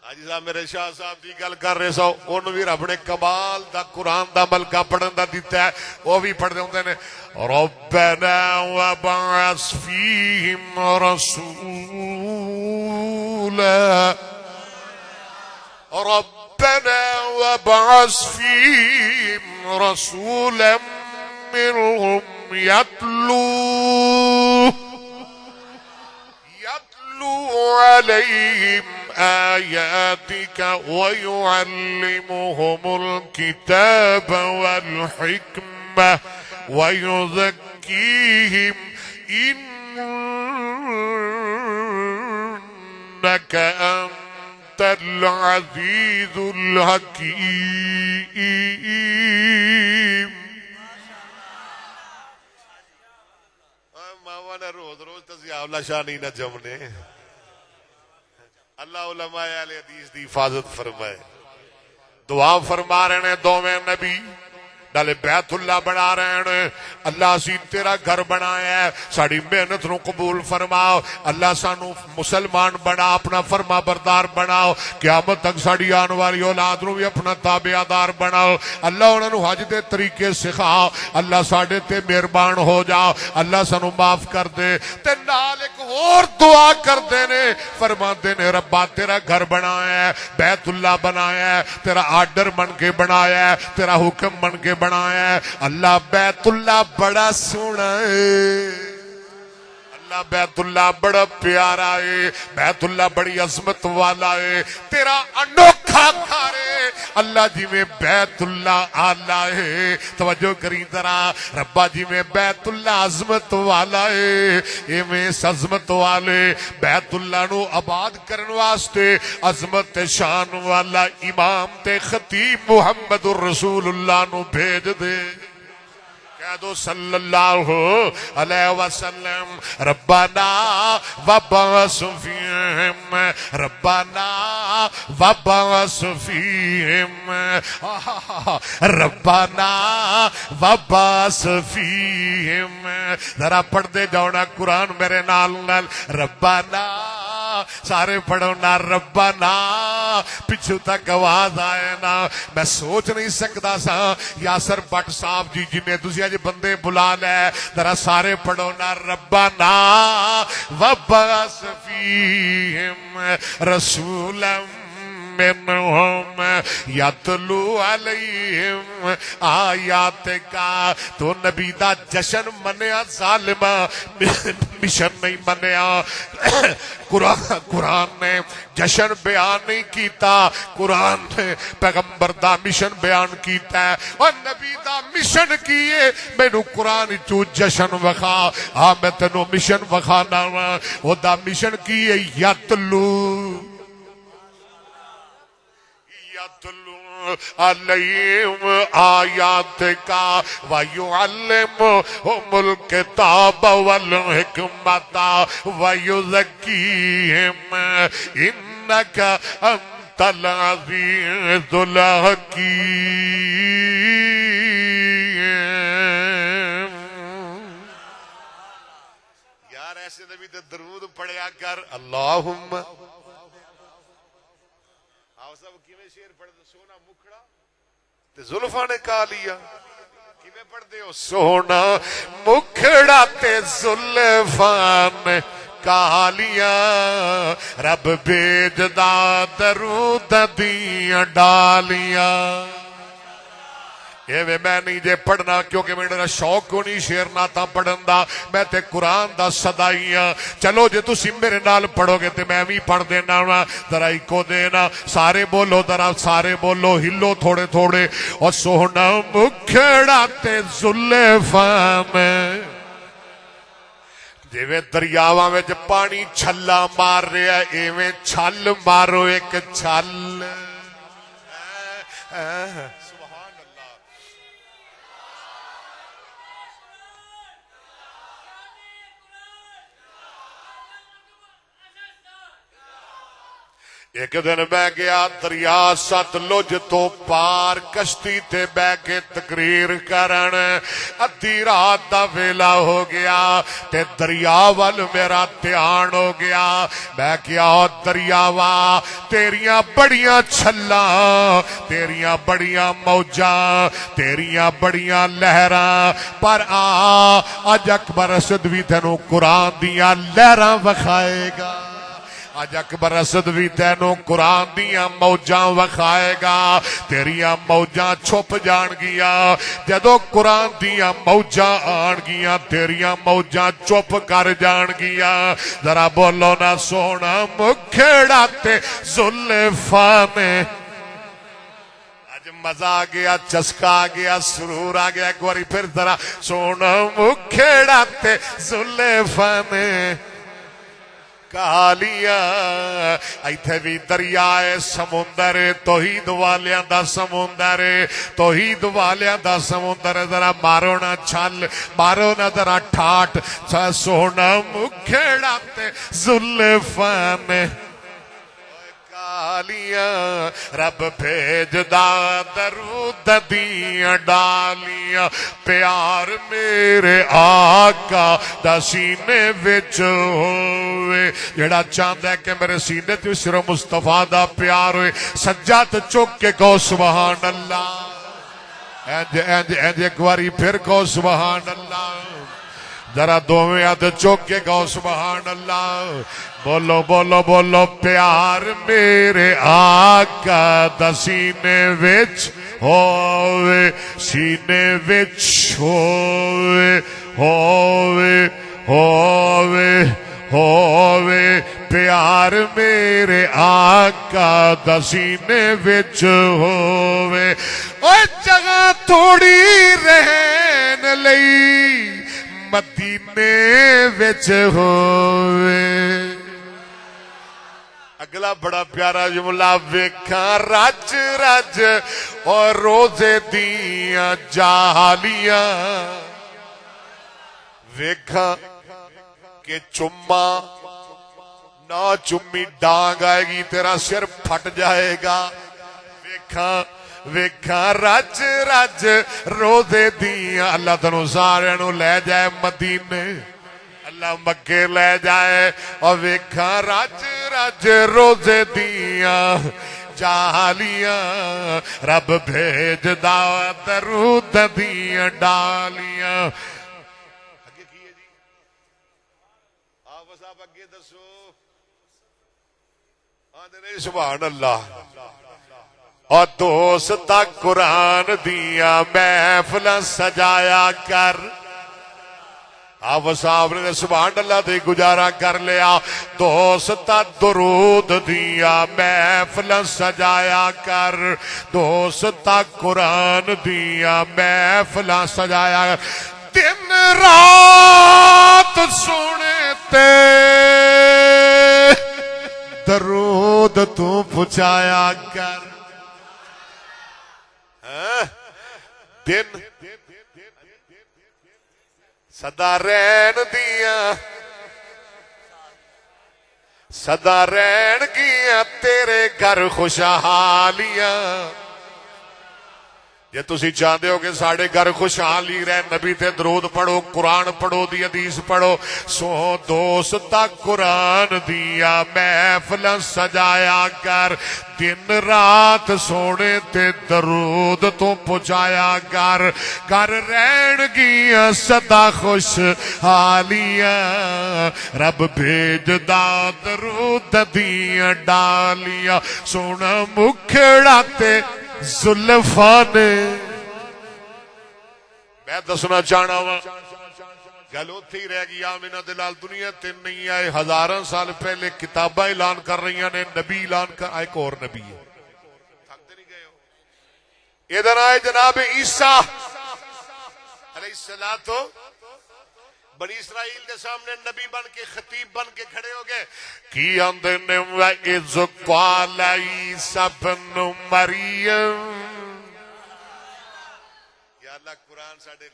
حاجی صاحب میرے شاہ صاحب دی گل کر رہے سو انہوں بھی رب نے کمال دا قرآن دا ملکہ پڑھن دا دیتا ہے وہ بھی پڑھ دے ہوندے نے ربنا وابعث فیہم رسولا. ربنا وابعث فيهم رسولا منهم يتلو عليهم آياتك ويعلمهم الكتاب والحكمة ويزكيهم إنك أنت العزيز الحكيم. ماما نے روز روز تزیاولا شانی نہ جمنے. اللہ علماء اہل حدیث دی حفاظت فرمائے. دعا فرما رہے ہیں دوویں نبی نالے بیت اللہ بنا رہے ہیں. اللہ اسی تیرا گھر بنایا ہے, ساری محنت نو قبول فرماؤ. اللہ سانو مسلمان بنا, اپنا فرما بردار بناؤ. قیامت تک ساری آن والی اولاد نو بھی اپنا تابعدار بناؤ. اللہ انہاں نو حج دے طریقے سکھاؤ. اللہ ساڈے تے مہربان ہو جاؤ. اللہ سانو معاف کر دے. تے نال ایک اور دعا کردے نے, فرماندے نے ربا تیرا گھر بنایا ہے, بیت اللہ بنایا ہے, تیرا آرڈر بن کے بنایا ہے, تیرا حکم بن کے بنایا ہے. اللہ بیت اللہ بڑا سونا ہے, اللہ بیت اللہ بڑا پیارا ہے, بیت اللہ بڑی عظمت والا ہے, تیرا انوکھا گھر ہے. اللہ جی میں بیت اللہ آلہ ہے, توجہ کریں ذرا. ربا جی میں بیت اللہ عظمت والا ہے, ایویں اس عظمت والے بیت اللہ نو آباد کرن واسطے عظمت شان والا امام تے خطیب محمد الرسول اللہ نو بھیج دے. کہہ دو صلی اللہ علیہ وسلم ربنا وابعث فیہم, ربنا وابعث فیہم, ربنا وابعث فیہم. ذرا پڑھ دے جاؤ نا قرآن میرے نال نال. ربنا سارے پڑھو نا ربنا, پچھو تک آواز آئے نا. میں سوچ نہیں سکتا سا یاسر بٹ صاحب جی جنہیں تسی اج بندے بلا لے, ذرا سارے پڑھو نا ربنا وابعث فیہم رسولا منہم یتلو علیہم آیاتک. تو نبی دا جشن منیا ظالمہ, مشن نہیں منیا. قرآن نے جشن بیان نہیں کیتا, قرآن نے پیغمبر دا مشن بیان کیتا ہے. اور نبی دا مشن کیے مینو قرآن چو جشن وکھا. ہاں میں تینوں مشن وکھانا وا. او دا مشن کیے یتلو علیہم آیاتک ویعلمہم الکتاب والحکمت ویزکیہم انک انت العزیز الحکیم. یار ایسے نبی تے درود پڑھیا کر. اللہم زلفاں نے کہا لیا کیویں پڑھ دے ہو. سونا مکھڑا تے زلفاں نے کہا لیا, رب بھیجدا درود دیاں ڈالیاں. میں نہیں جے پڑھنا کیونکہ میرا شوق کو نہیں شعر ناتا پڑھن دا, میں تے قرآن دا صدائی ہاں. چلو جے تسی میرے نال پڑھو گے تے میں بھی پڑھ دینا وا. ذرا ایکو دینا, سارے بولو, ذرا سارے بولو, ہلو تھوڑے تھوڑے. اور سونا مکھڑا تے زلفاں میں, جویں دریاواں وچ پانی چھلا مار رہا ایویں چھل مارو ایک چھل. ایک دن بہ گیا دریا ستلج تو پار, کشتی تے بہ کے تقریر کرن. ادھی رات دا ویلا ہو گیا تے دریا وال میرا دھیان ہو گیا. میں کیا دریاوا تیریاں بڑیاں چھلاں, تیریاں بڑیاں موجاں, تیریاں بڑیاں لہراں, پر اج اکبر اسد بھی تینوں قرآن دیاں لہراں وکھائے گا. اج اکبر اسد بھی تینوں قرآن دیاں موجاں وکھائے گا تیریاں موجاں چھپ جان گیا جدو قرآن دیاں موجاں آن گیا تیریاں موجاں چپ کر جان گیا ذرا بولو نا سونا مکھڑا تے زلفاں نے مزہ آ گیا چسکا آ گیا سرور آ گیا ایک باری پھر ذرا سونا مکھڑا تے زلفاں نے کالیا ایتھے بھی دریائے سمندر توحید والیاں دا سمندر توحید والیاں دا سمندر ذرا مارو نا چھل مارو نا ذرا ٹھاٹ سونا مکھڑا تے زلفاں نے رب بھیج دا درود دیاں ڈالیاں پیار میرے آقا دا سینے وچ ہوئے جڑا چاہتا ہے کہ میرے سینے تے صرف مصطفیٰ دا پیار ہوئے سجاد چک کے کہو سبحان اللہ اینج ایک باری پھر کہو سبحان اللہ ذرا دوویں ہاتھ چک کے کہو سبحان اللہ بولو بولو بولو پیار میرے آقا دا سینے وچ ہووے سینے وچ ہووے ہووے ہووے ہووے پیار میرے آقا دا سینے وچ ہووے او جگہ تھوڑی رہن لئی مدینے وچ ہووے اگلا بڑا پیارا جملہ ویکھاں رج رج اور روزے دیاں جالیاں ویکھاں کہ چما نہ چمی ڈانگ آئے گی تیرا سر پھٹ جائے گا ویکھاں ویکھاں رج رج روزے دیاں اللہ تنو سارے نو لے جائے مدینے اللہ مکے لے جائے اور ویکھاں رج رج روزے دیاں جالیاں رب بھیج دا درود دیاں ڈالیاں اگے کی ہے جی آپ صاحب اگے دسو آندے نہیں سبحان اللہ اور دوست قرآن دیاں محفل سجایا کر آپ صاحب نے سبحان اللہ دے گزارا کر لیا دوست درود دیا محفل سجایا کر دوست قرآن دیا محفل سجایا کر دن رات سنتے درود تو پہنچایا کر دن صدا رین دیا صدا رین گیا تیرے گھر خوشحالیاں جے تسی چاہتے ہو کہ ساڑے گھر خوشحالی رہے نبی تے درود پڑھو قرآن پڑھو دی حدیث پڑھو سو دوست قرآن دیا محفل سجایا کر دن رات سونے تے درود تو پہنچایا کر گھر رہن گیا صدا خوشحالیاں رب بھیج دا درود دیا ڈالیاں سونا مکھڑا تے زلفاں نے میں دسنا چاہنا وا گل اوتھے ہی رہ گئی آمینہ دلال دنیا تے نہیں آئے ہزاراں سال پہلے کتاباں اعلان کر رہی نے نبی اعلان کر ایک اور نبی ہے تھکتے نہیں گئے ہو ادھر آئے جناب عیسیٰ علیہ السلام بنی اسرائیل کے سامنے نبی بن کے خطیب بن کے کھڑے ہو گئے کی اندر نے وَإِذْ قَالَ عِيسَى ابْنُ مَرْيَمَ یا اللہ قرآن ساڑھے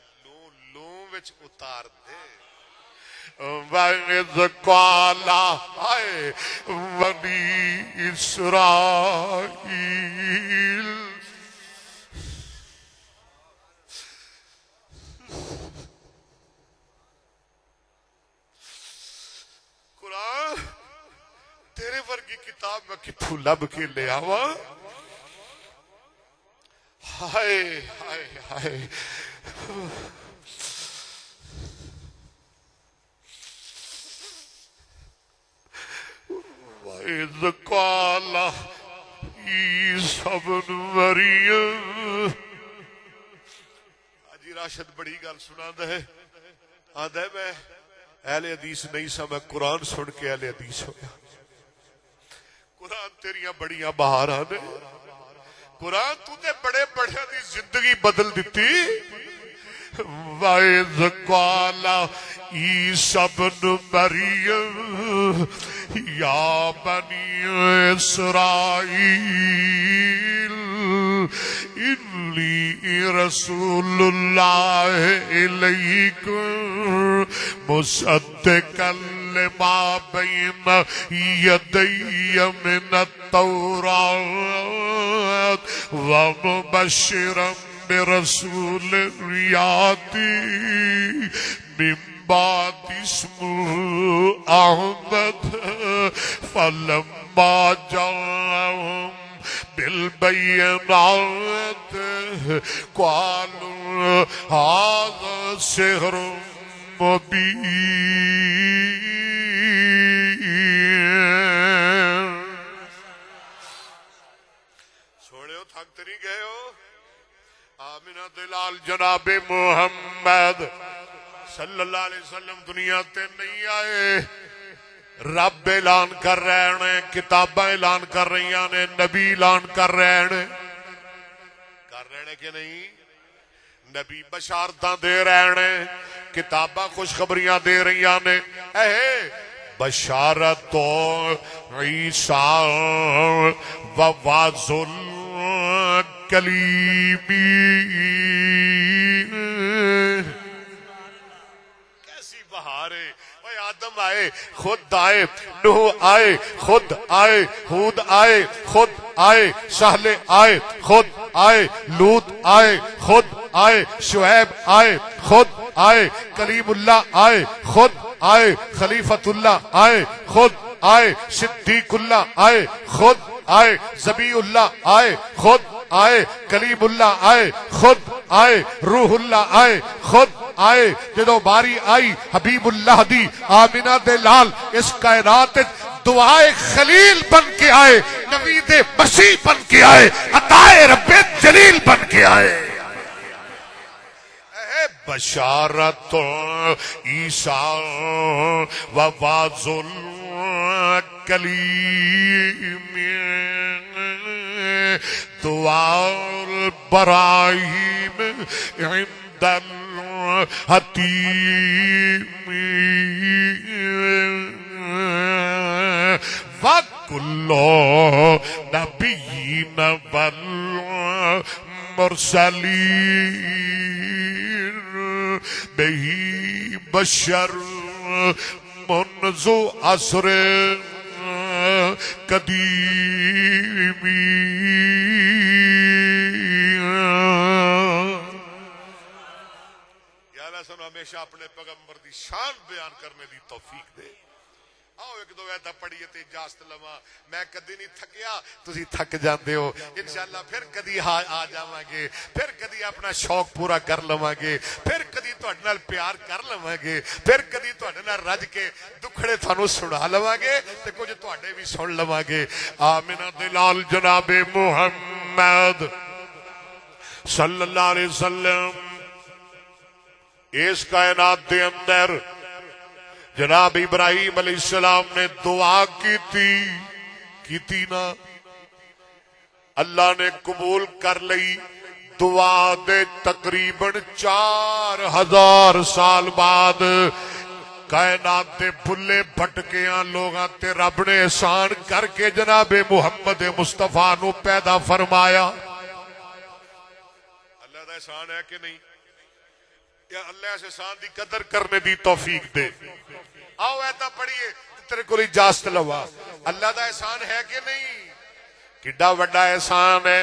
لوں وچ اتار دے وَإِذْ قَالَ بَنِي إِسْرَائِيلَ تیرے ورگی کتاب میں کتھوں لب کے لے آوا ہائے ہائے ہائے گل سنا ہے آدھا میں اہل حدیث نہیں سا میں قرآن سن کے اہل حدیث ہویا قرآن تیریاں بڑیاں بہاراں نے قرآن تو تے بڑے بڑے دی زندگی بدل دیتی وَإِذْ قَالَ عِيسَى ابْنُ مَرْيَمَ يَا بَنِي إِسْرَائِيلَ إِنِّي رَسُولُ اللَّهِ إِلَيْكُمْ مُصَدِّقًا لِمَا بَيْنَ يَدَيَّ مِنَ التَّوْرَاةِ وَمُبَشِّرًا برسول يأتي من بعد اسمه أحمد فلما جاءهم بالبينات قالوا هذا سحر مبين چھوڑے ہو تھکتے نہیں گئے ہو آمینہ دلال جناب محمد صلی اللہ علیہ وسلم دنیا تے نہیں آئے رب اعلان کر رہے ہیں کتاباں اعلان کر رہی ہیں نبی اعلان کر رہے ہیں کہ نہیں نبی بشارتاں دے رہے ہیں کتاباں خوشخبریاں دے رہی ہیں بشارت عیسیٰ و واضل کلیمی کیسی بہار ہے آدم آئے خود آئے نوح آئے خود آئے ہود آئے خود آئے صالح آئے خود آئے لوط آئے خود آئے شعیب آئے خود آئے کلیم اللہ آئے خود آئے خلیفۃ اللہ آئے خود آئے صدیق اللہ آئے خود آئے ذبیح اللہ آئے خود آئے کلیم اللہ آئے خود آئے روح اللہ آئے خود آئے جدو باری آئی حبیب اللہ دی آمینہ دے لال اس کائنات دعائے خلیل بن کے آئے نوید مسیح بن کے آئے عطائے رب جلیل بن کے آئے بشارت عیسیٰ و واضل کلیم دوار براہیم عند الحتیم وَكُلُّ نَبِيٍّ وَالْمُرْسَلِينَ بِهِ بَشَرٌ منذ عصر قدیم سن ہمیشہ اپنے پیغمبر دی شان بیان کرنے دی توفیق دے آؤ ایک دو ایتا پڑھیے تے اجازت لما میں کدی نہیں تھکیا تسی تھک جاندے ہو انشاءاللہ پھر کدی آ جاواں گے پھر کدی اپنا شوق پورا کر لواں گے پھر کدی تہاڈے نال پیار کر لواں گے پھر کدی تہاڈے نال رج کے دکھڑے تھانوں سنا لواں گے تے کچھ تہاڈے بھی سن لواں گے آمینہ دلال جناب محمد صلی اللہ علیہ وسلم اس کائنات دے اندر جناب ابراہیم علیہ السلام نے دعا کی تھی نا اللہ نے قبول کر لئی دعا دے تقریباً 4000 سال بعد کائنات دے بھلے بھٹکیاں لوگاں تے رب نے احسان کر کے جناب محمد مصطفیٰ نو پیدا فرمایا اللہ دا احسان ہے کہ نہیں یا اللہ سے احسان دی قدر کرنے دی توفیق دے آؤ ایتا پڑھیے تیرے کو اجازت لوا اللہ دا احسان ہے کہ نہیں کڈا وڈا احسان ہے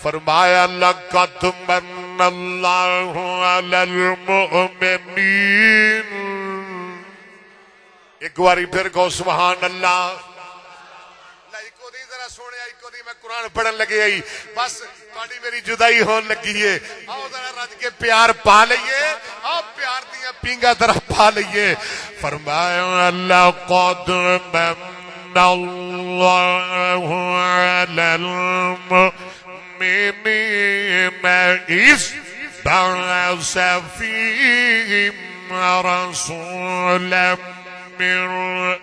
فرمایا لقد من اللہ علی المؤمنین ایک باری پھر کو سبحان اللہ سونے آئی کو دی میں قرآن پڑھن لگے آئی بس تھوڑی میری جدائی ہون لگی ہے آؤ ذرا رج کے پیار پا لئیے آؤ پیار دیا پینگا طرح پا لئیے فرمایا لقد من اللہ علی المؤمنین اذ بعث فيهم رسولا من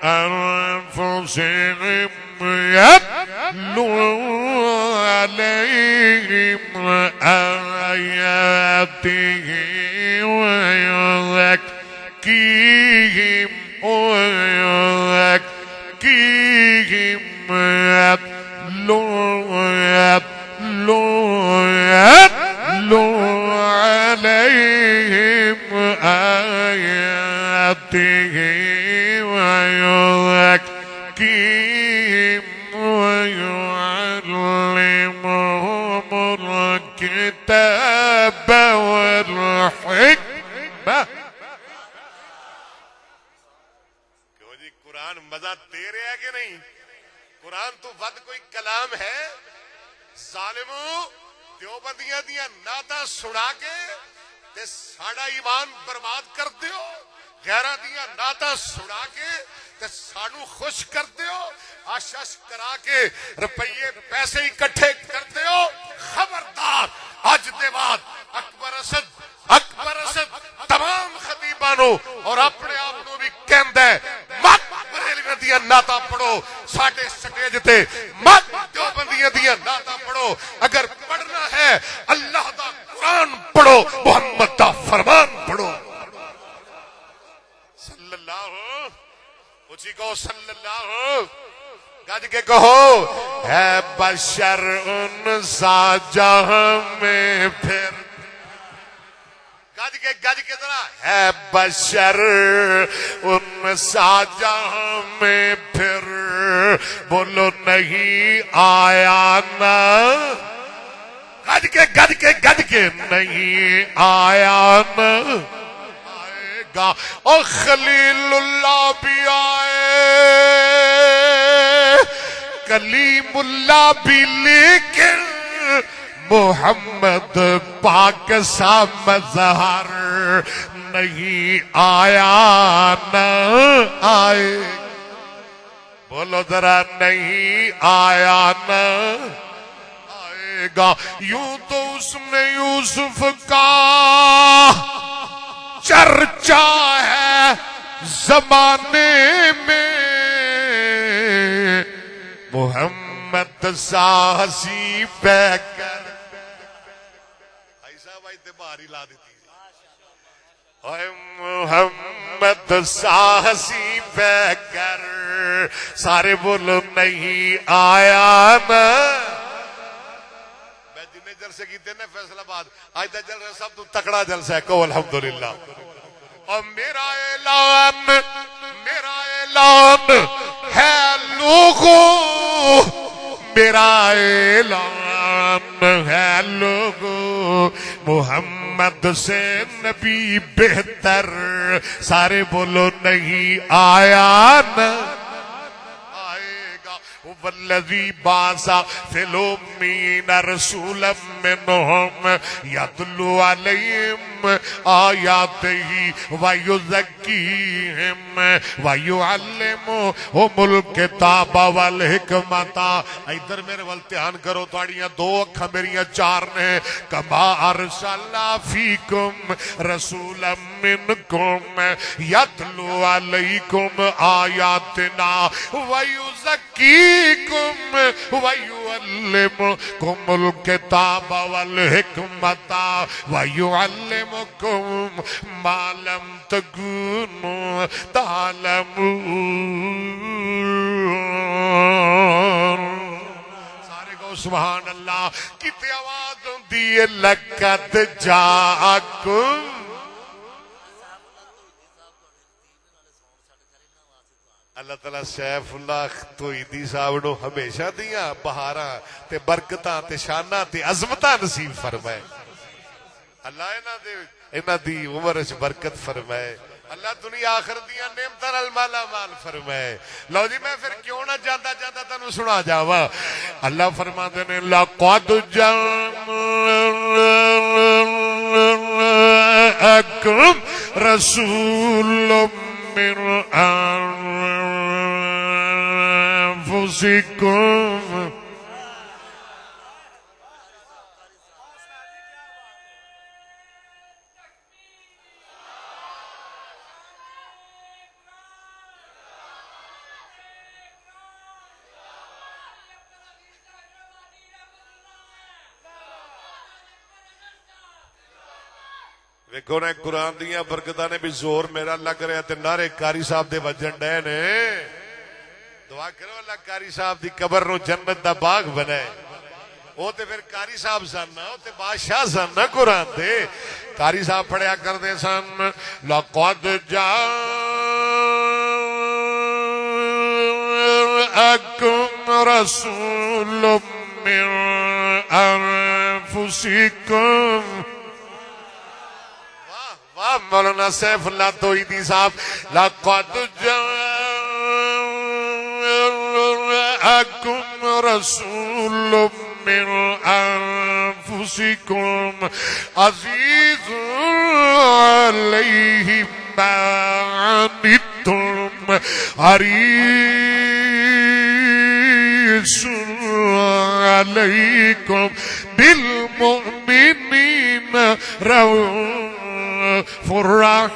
أنفسهم يتلو عليهم آياته ويزكيهم يتلو عليهم آياته ويزكيهم ويعلمهم الكتاب والحكمة. کیوں جی قرآن مزہ دے رہے ہے کہ نہیں؟ قرآن تو ود کوئی کلام ہے؟ ظالمو دیوبندیاں دیاں نعتاں سنا کے تے ساڈا ایمان برباد کر دیو، غیراں دیاں نعتاں سنا کے تے سانو خوش کر دیو، آشش کرا کے روپیے پیسے اکٹھے کر دیو. خبردار اج دے بعد اکبر اسد تمام خطیبانو اور اپنے آپ نو بھی کہندا ہے مت بریلویاں دیاں نعتاں پڑھو ساڈے سٹیج تے، مت دیوبندیاں دیاں نعتاں پڑھو. اگر پڑھنا ہے اللہ دا قرآن پڑھو، محمد دا فرمان پڑھو. صلی اللہ اچھی کہو صلی اللہ، گج کے کہو ہے بشر ان سا جہاں میں پھر، گج کے ذرا ہے بشر ان سا جہاں میں پھر بولو نہیں آیا نا، گج کے نہیں آیا نا آئے گا. اور خلیل اللہ بھی آئے، کلیم اللہ بھی، لیکن محمد پاک سا مظہر نہیں آیا نہ آئے. بولو ذرا نہیں آیا نہ آئے گا. یوں تو اس نے یوسف کا چرچا ہے زمانے میں، محمد سا ہنسی پہ کر ایسا بھائی دماری لا دیتی ہے. محمد سا ہنسی پہ کر سارے بولو نہیں آیا نا. میں جنہیں جلسے کی نا فیصل آباد آج تک جل رہا سب تو تکڑا جلسہ ہے، کہو الحمدللہ. اور میرا اعلان ہے لوگوں، میرا اعلان ہے لوگوں، محمد سے نبی بہتر. سارے بولو نہیں آیا نا آئے گا. والذی بعث فی الامین رسولا منہم یتلو علیہم آیاتہ ویزکیہم ویعلمہم الکتاب والحکمت. ادھر میرے وال دھیان کرو، تھوڑیاں دو اکھاں میریاں چار نے. کما ارسلنا فیکم رسولا منکم یتلو علیکم آیاتنا ویزکیکم ویعلمکم الکتاب والحکمت ویعلمکم ما لم تکونوا تعلمون. سارے کو سبحان اللہ. کتنی آواز ہوندی ہے لقد جاءکم. اللہ تعالیٰ سیف اللہ توحیدی صاحب نو ہمیشہ دیاں بہاراں تے برکتاں تے شاناں تے عظمتاں نصیب فرمائے. اللہ انہاں دی عمر وچ برکت فرمائے. اللہ دنیا آخر دیاں نعمتاں نال مالا مال فرمائے. لو جی میں پھر کیوں نہ جاندا تانوں سنا جاواں. اللہ فرماندے نے لقد جاءکم رسول من انفسکم. ویکھو نا قرآن دیاں برکتاں نے بھی زور میرا لگ رہا تے نعرے قاری صاحب دے وجن ڈے نے. دعا کرو اللہ قاری صاحب دی قبر نو جنت دا باغ بنائے. وہ تے پھر قاری صاحب سن نا، وہ تے بادشاہ سن نا قرآن دے. قاری صاحب پڑھیا کرتے سن لقد جاءکم رسول من انفسکم. واہ مولانا سیف اللہ توحیدی صاحب. لقد جاءکم رسول من انفسکم عزیز علیہ ما عنتم حریص علیکم بالمؤمنین رؤوف رحیم.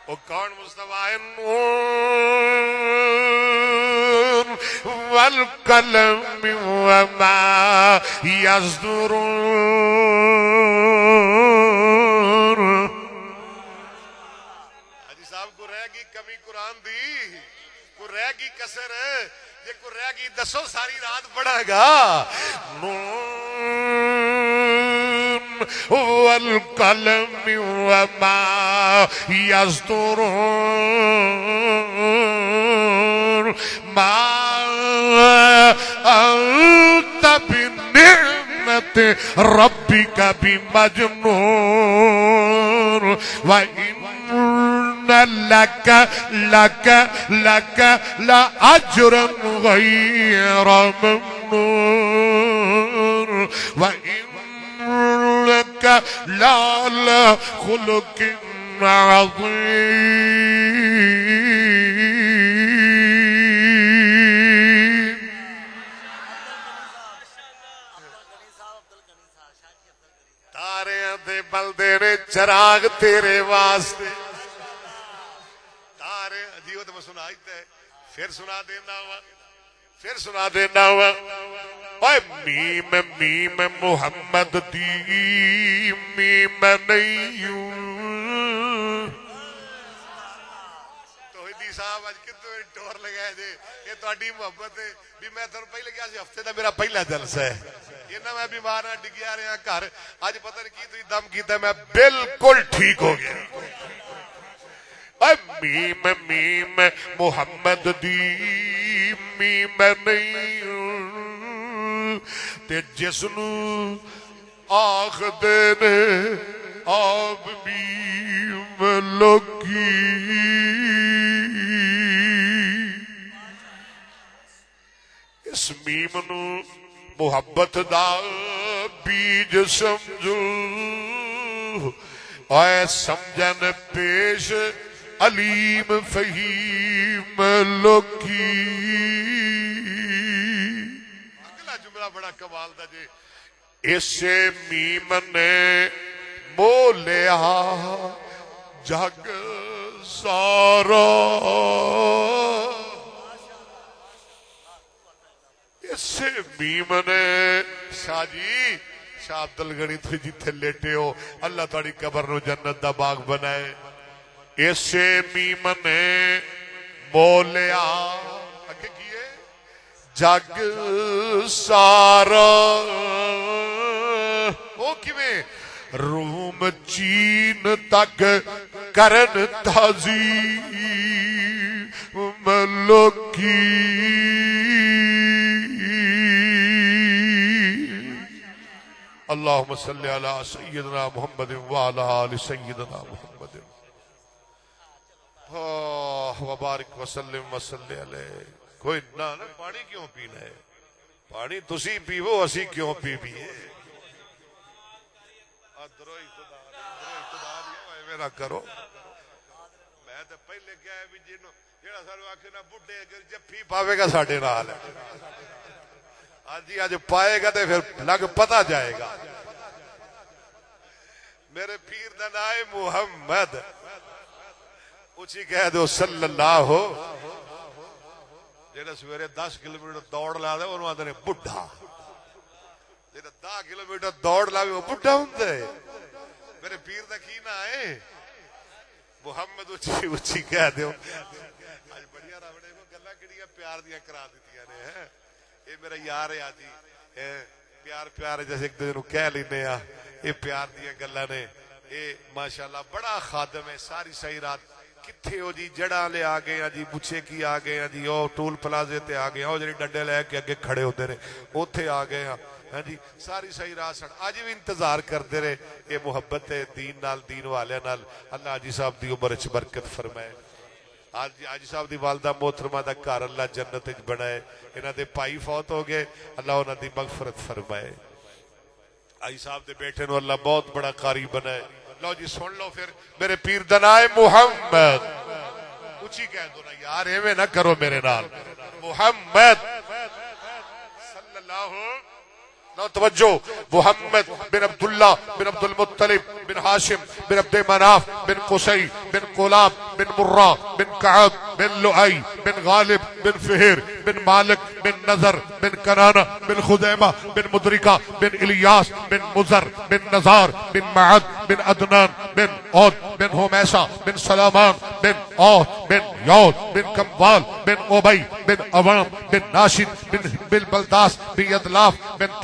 وہ کون مصطفیٰ ہے؟ نون والقلم وما یسطرون. حاجی صاحب کو رہ گئی کمی قرآن دی، کو رہ گئی کسر، جے کو رہ گئی دسو ساری رات پڑھے گا. نون والقلم وما یسطرون ما انت بنعمت ربک بمجنون وان لك لأجرا غير ممنون وإنك لعلى خلق عظيم. تارے دے بلدے نے چراغ تیرے واسطے. جیو تو میں سنائی تے پھر سنا دینا ہوا، پھر سنا دینا ہوا. اے میم میم محمد دی میم نہیں. توحیدی صاحب اج کتنے ٹور لگائے جے. یہ تہاڈی محبت ہے بھی میں تھانوں پہلے کہا سی ہفتے دا میرا پہلا جلسہ ہے. یہ نہ میں بیمار ہاں ڈگیا رہا گھر، اج پتہ نہیں کی تسی دم کیتا میں بالکل ٹھیک ہو گیا. میم میم محمد دی میم نہیں تے جس نو آخ دے نے آپ میم لوکی. اس میم نو محبت دا بیج سمجھو اے سمجھن پیش علیم فہیم لوکی. اگلا جملہ بڑا کمال دا جے. اسے میم نے مولیا جگ سارا. اسے میم نے شاہ جی شاہ عبدل غنی تھے جتھے لیٹے ہو اللہ تاری قبر نو جنت دا باغ بنائے. اسے میم نے مولیا اگے کیے جگ سارا. وہ کیویں روم چین تک کرن تعظیم لوکی. اللہم صلی علی سیدنا محمد وعلی آل سیدنا محمد وبارک وسلم وسلم علیہ. کوئی نہ پانی کیوں پینا ہے؟ پانی تسی پیو اسی کیوں پی پیے؟ دروئی خدا میرا کرو. میں تو پہلے کیا ہے بھی جیڑا سارو آکھے نا بڈھے اگر جفی پاوے گا ساڑھے نال ہے. آج جی آج پائے گا تو پھر لگ پتا جائے گا. میرے پیر دا نام ہے محمد. اچھی کہہ دو صلی اللہ ہو. جہاں سویرے 10 کلومیٹر دوڑ لا دے انہوں آدھے بڈھا، جہاں 10 کلومیٹر دوڑ لا وہ بڈھا ہوں۔ میرے پیر دا کی نہ ہے محمد، اچھی اچھی کہہ دیو۔ اج بڑیا رب نے گلاں کڑیاں پیار دیاں کرا دتیاں نے، ہیں اے میرا یار ہے جی، پیار پیار جیسے ایک دوسرے نوں کہہ لینے آ، یہ پیار دیاں گلاں نے۔ اے ماشاءاللہ بڑا خادم ہے، ساری صحیح رات کتھے ہو جی، جڑا لے آ گئے ہیں جی، بچھے کی آ گئے ہیں جی، او ٹول پلازے تے آ گئے ہیں، او جڑی ڈنڈے لے کے اگے کھڑے ہوتے رہے اوتھے آ گئے ہیں، ہاں جی ساری صحیح راہ سن۔ اج بھی انتظار کرتے رہے، یہ محبت ہے دین نال، دین والیاں نال۔ اللہ حاجی صاحب دی عمر وچ برکت فرمائے۔ حاجی صاحب دی والدہ محترمہ دا گھر اللہ جنت وچ بنائے۔ انہاں دے بھائی فوت ہو گئے، اللہ انہاں دی مغفرت فرمائے۔ حاجی صاحب دے بیٹے نو اللہ بہت بڑا قاری بنائے۔ لو جی سن لو پھر میرے پیر دا نام ہے محمد، اچھی کہہ دو نا یار، ایویں نہ کرو میرے نال، محمد صلی اللہ نو توجہ، محمد بن عبداللہ بن عبد المطلب بن ہاشم بن عبد مناف بن قصی بن کلاب بن مرہ بن کعب بن لؤی بن غالب بن فہر بن مالک بن نظر بن کنانہ بن خزیمہ بن مدرکہ بن الیاس بن مزر بن نزار بن معد بن عدنان بن عود بن حمیسہ بن سلامان بن عود بن یود بن کموال بن عبی بن عوام بن ناشد بن بلداس بن یدلاف بن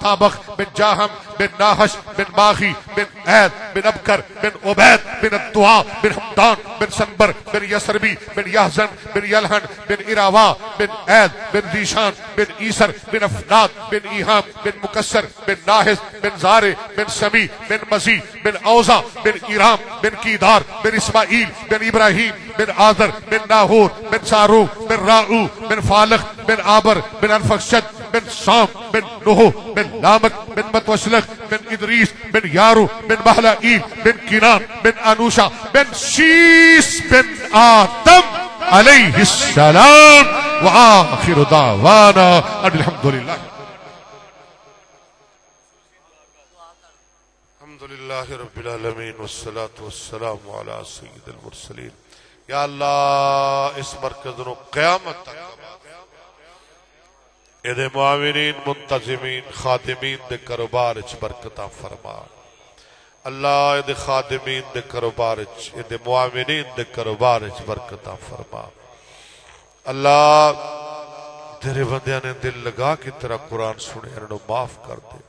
طابخ بن جاہم بن ناحش بن ماخی بن عید بن ابکر بن عبید بن الدعاء بن حمدان بن سنبر بن یسربی بن یحزن بن یلحن بن اراوا بن عید بن ذیشان بن عیسر بن افناد بن ایہام بن مکسر بن ناحس بن زارے بن سمی بن مزی بن اوزا بن ایرام بن کیدار بن اسماعیل بن ابراہیم بن آذر بن ناہور بن سارو بن راؤ بن فالق بن عابر بن انفخشد بن سام بن نوح بن لامک بن متوشلق بن ادریس بن یارو بن مہلائیل بن کنان بن انوشا بن شیس بن آدم علیہ السلام وآخر دعوانا الحمدللہ الحمدللہ رب العالمین والصلاة والسلام علی سید المرسلین۔ یا اللہ اس مرکز نو قیامت تک اے معاونین منتظمین خادمین دے کاروبار وچ برکتاں فرما اللہ، اے خادمین دے کاروبار وچ، اے معاونین دے کاروبار وچ برکتاں فرما اللہ۔ تیرے بندیاں نے دل لگا کے تیرا قرآن سنے، انہوں معاف کر دے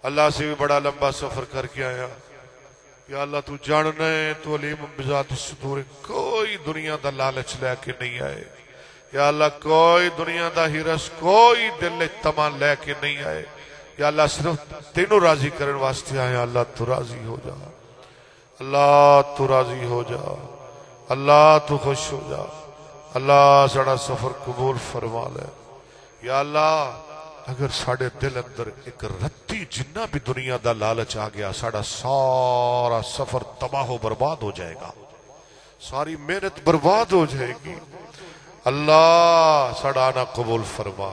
اللہ۔ سے بھی بڑا لمبا سفر کر کے آیا یا اللہ، تو جاننا ہے، تو علیم بذات الصدور، کوئی دنیا دا لالچ لے کے نہیں آئے یا اللہ، کوئی دنیا دا ہرس، کوئی دل تما لے کے نہیں آئے یا اللہ، صرف تینوں راضی کرن واسطے آئے۔ اللہ تو راضی ہو جا، اللہ تو راضی ہو جا، اللہ تو خوش ہو جا، اللہ ساڑا سفر قبول فرما لے یا اللہ۔ اگر ساڑے دل اندر ایک رتی جنہ بھی دنیا دا لالچ آ گیا، ساڑا سارا سفر تباہ و برباد ہو جائے گا، ساری محنت برباد ہو جائے گی۔ اللہ ساڑا آنا قبول فرما،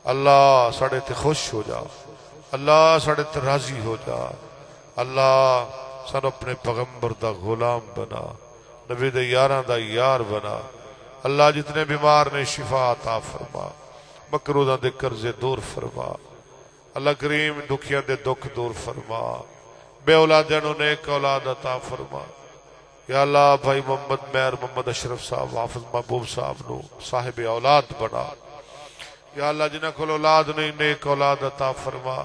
اللہ ساڑے تے خوش ہو جا، اللہ ساڑے تے راضی ہو جا، اللہ سانو اپنے پیغمبر دا غلام بنا، نبی دے یاراں دا یار بنا۔ اللہ جتنے بیمار نے شفا عطا فرما، مکروزاں دے قرضے دور فرما، اللہ کریم دکھیاں دے دکھ دور فرما، بے اولادیاں نو نیک اولاد عطا فرما یا اللہ۔ بھائی محمد مہر محمد اشرف صاحب حافظ محبوب صاحب نو صاحب اولاد بنا یا اللہ، جنہاں کول اولاد نہیں نیک اولاد عطا فرما۔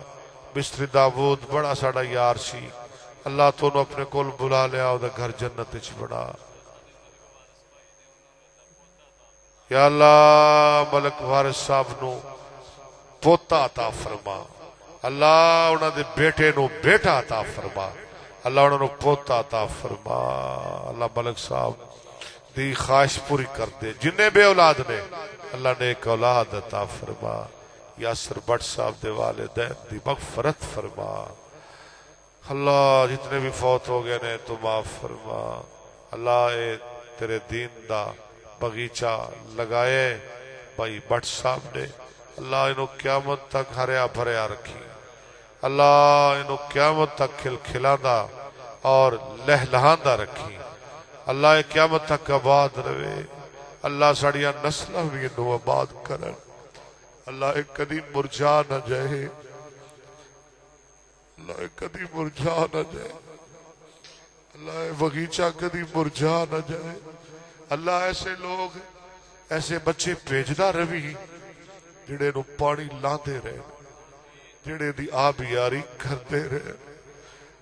مستری داود بڑا ساڑا یار سی، اللہ تو نو اپنے کول بلا لیا، او دا گھر جنت وچ بنا یا اللہ۔ ملک وارث صاحب نو پوتا عطا فرما اللہ، انہاں دے بیٹے نو بیٹا عطا فرما اللہ، انہاں نو پوتا عطا فرما اللہ۔ ملک صاحب دی خواہش پوری کر دے، جنہیں بے اولاد نے اللہ نے ایک اولاد عطا فرما۔ یاسر بٹ صاحب دے والدین دی مغفرت فرما اللہ، جتنے بھی فوت ہو گئے نے تو معاف فرما اللہ۔ اے تیرے دین دا بغیچہ لگائے بھائی بٹ صاحب نے اللہ، انہوں قیامت تک ہریا بھریا رکھی اللہ، انہوں قیامت تک کھل کھلاندہ اور لہلہاندہ رکھی اللہ، قیامت تک آباد روے اللہ ساڑیاں نسلہ بھی انہوں آباد کرن اللہ ایک کدی مرجا نہ جائے اللہ ایک کدی مرجا نہ جائے اللہ بغیچہ کدی مرجا نہ جائے اللہ ایسے لوگ ایسے بچے بھیجدا روی جڑے نو پانی لاندے رہے جڑے دی آب یاری کرتے رہے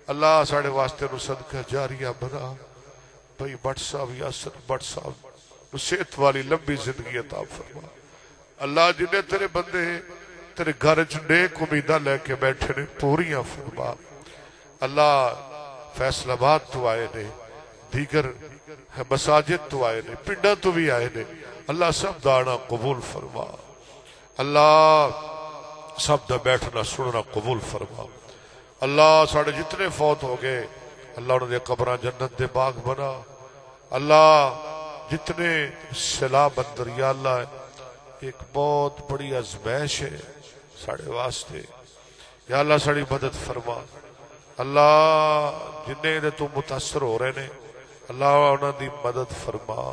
اللہ ساڑے واسطے نو صدقہ جاریہ بنا بھائی بٹ صاحب یاسر بٹ صاحب نو صحت والی لمبی زندگی عطا فرما اللہ جنہیں تیرے بندے تیرے گھر چ نیک امیداں لے کے بیٹھے نے پوریاں فرما اللہ فیصل آباد تو آئے نے دیگر مساجد تو آئے نے پنڈا تو بھی آئے نے اللہ سب دانا قبول فرما اللہ سب دا بیٹھنا سننا قبول فرما اللہ ساڑھے جتنے فوت ہو گئے اللہ انہوں نے قبران جنت دے باغ بنا اللہ جتنے سیلاب اندر یا اللہ ایک بہت بڑی ازمائش ہے ساڑھے واسطے یا اللہ ساڑھی مدد فرما اللہ جنہیں دے تو متاثر ہو رہے نے اللہ انہوں دی مدد فرما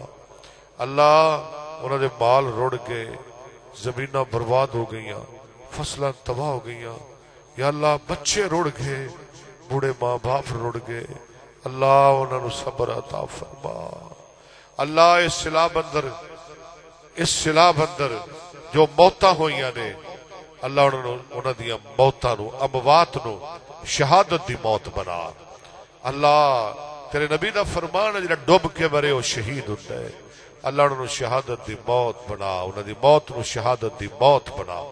اللہ انہوں دے مال رڑ گئے زمینہ برباد ہو گئیاں فصلیں تباہ ہو گئیاں یا اللہ بچے رڑ گئے بوڑھے ماں باپ رڑ گئے اللہ انہوں نے صبر عطا فرما اللہ اس سیلاب اندر جو موتاں ہوئیاں نے اللہ انہوں دیا موتاں نو اموات نو شہادت دی موت بنا اللہ تیرے نبی دا فرمان ہے جنہا ڈوب کے مرے وہ شہید ہوتا ہے اللہ انہوں شہادت دی موت بنا انہوں دی موت نو شہادت دی موت بنا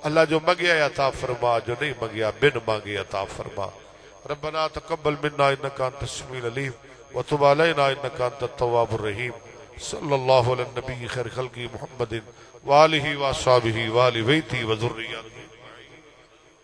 اللہ جو مگیا عطا فرما جو نہیں مگیا بن مانگی عطا فرما ربنا تقبل منا انك انت السميع العليم وتب علينا انك انت التواب الرحيم صلى الله على النبي خير خلقه محمد وآله وصحبه وآل بيته وذريته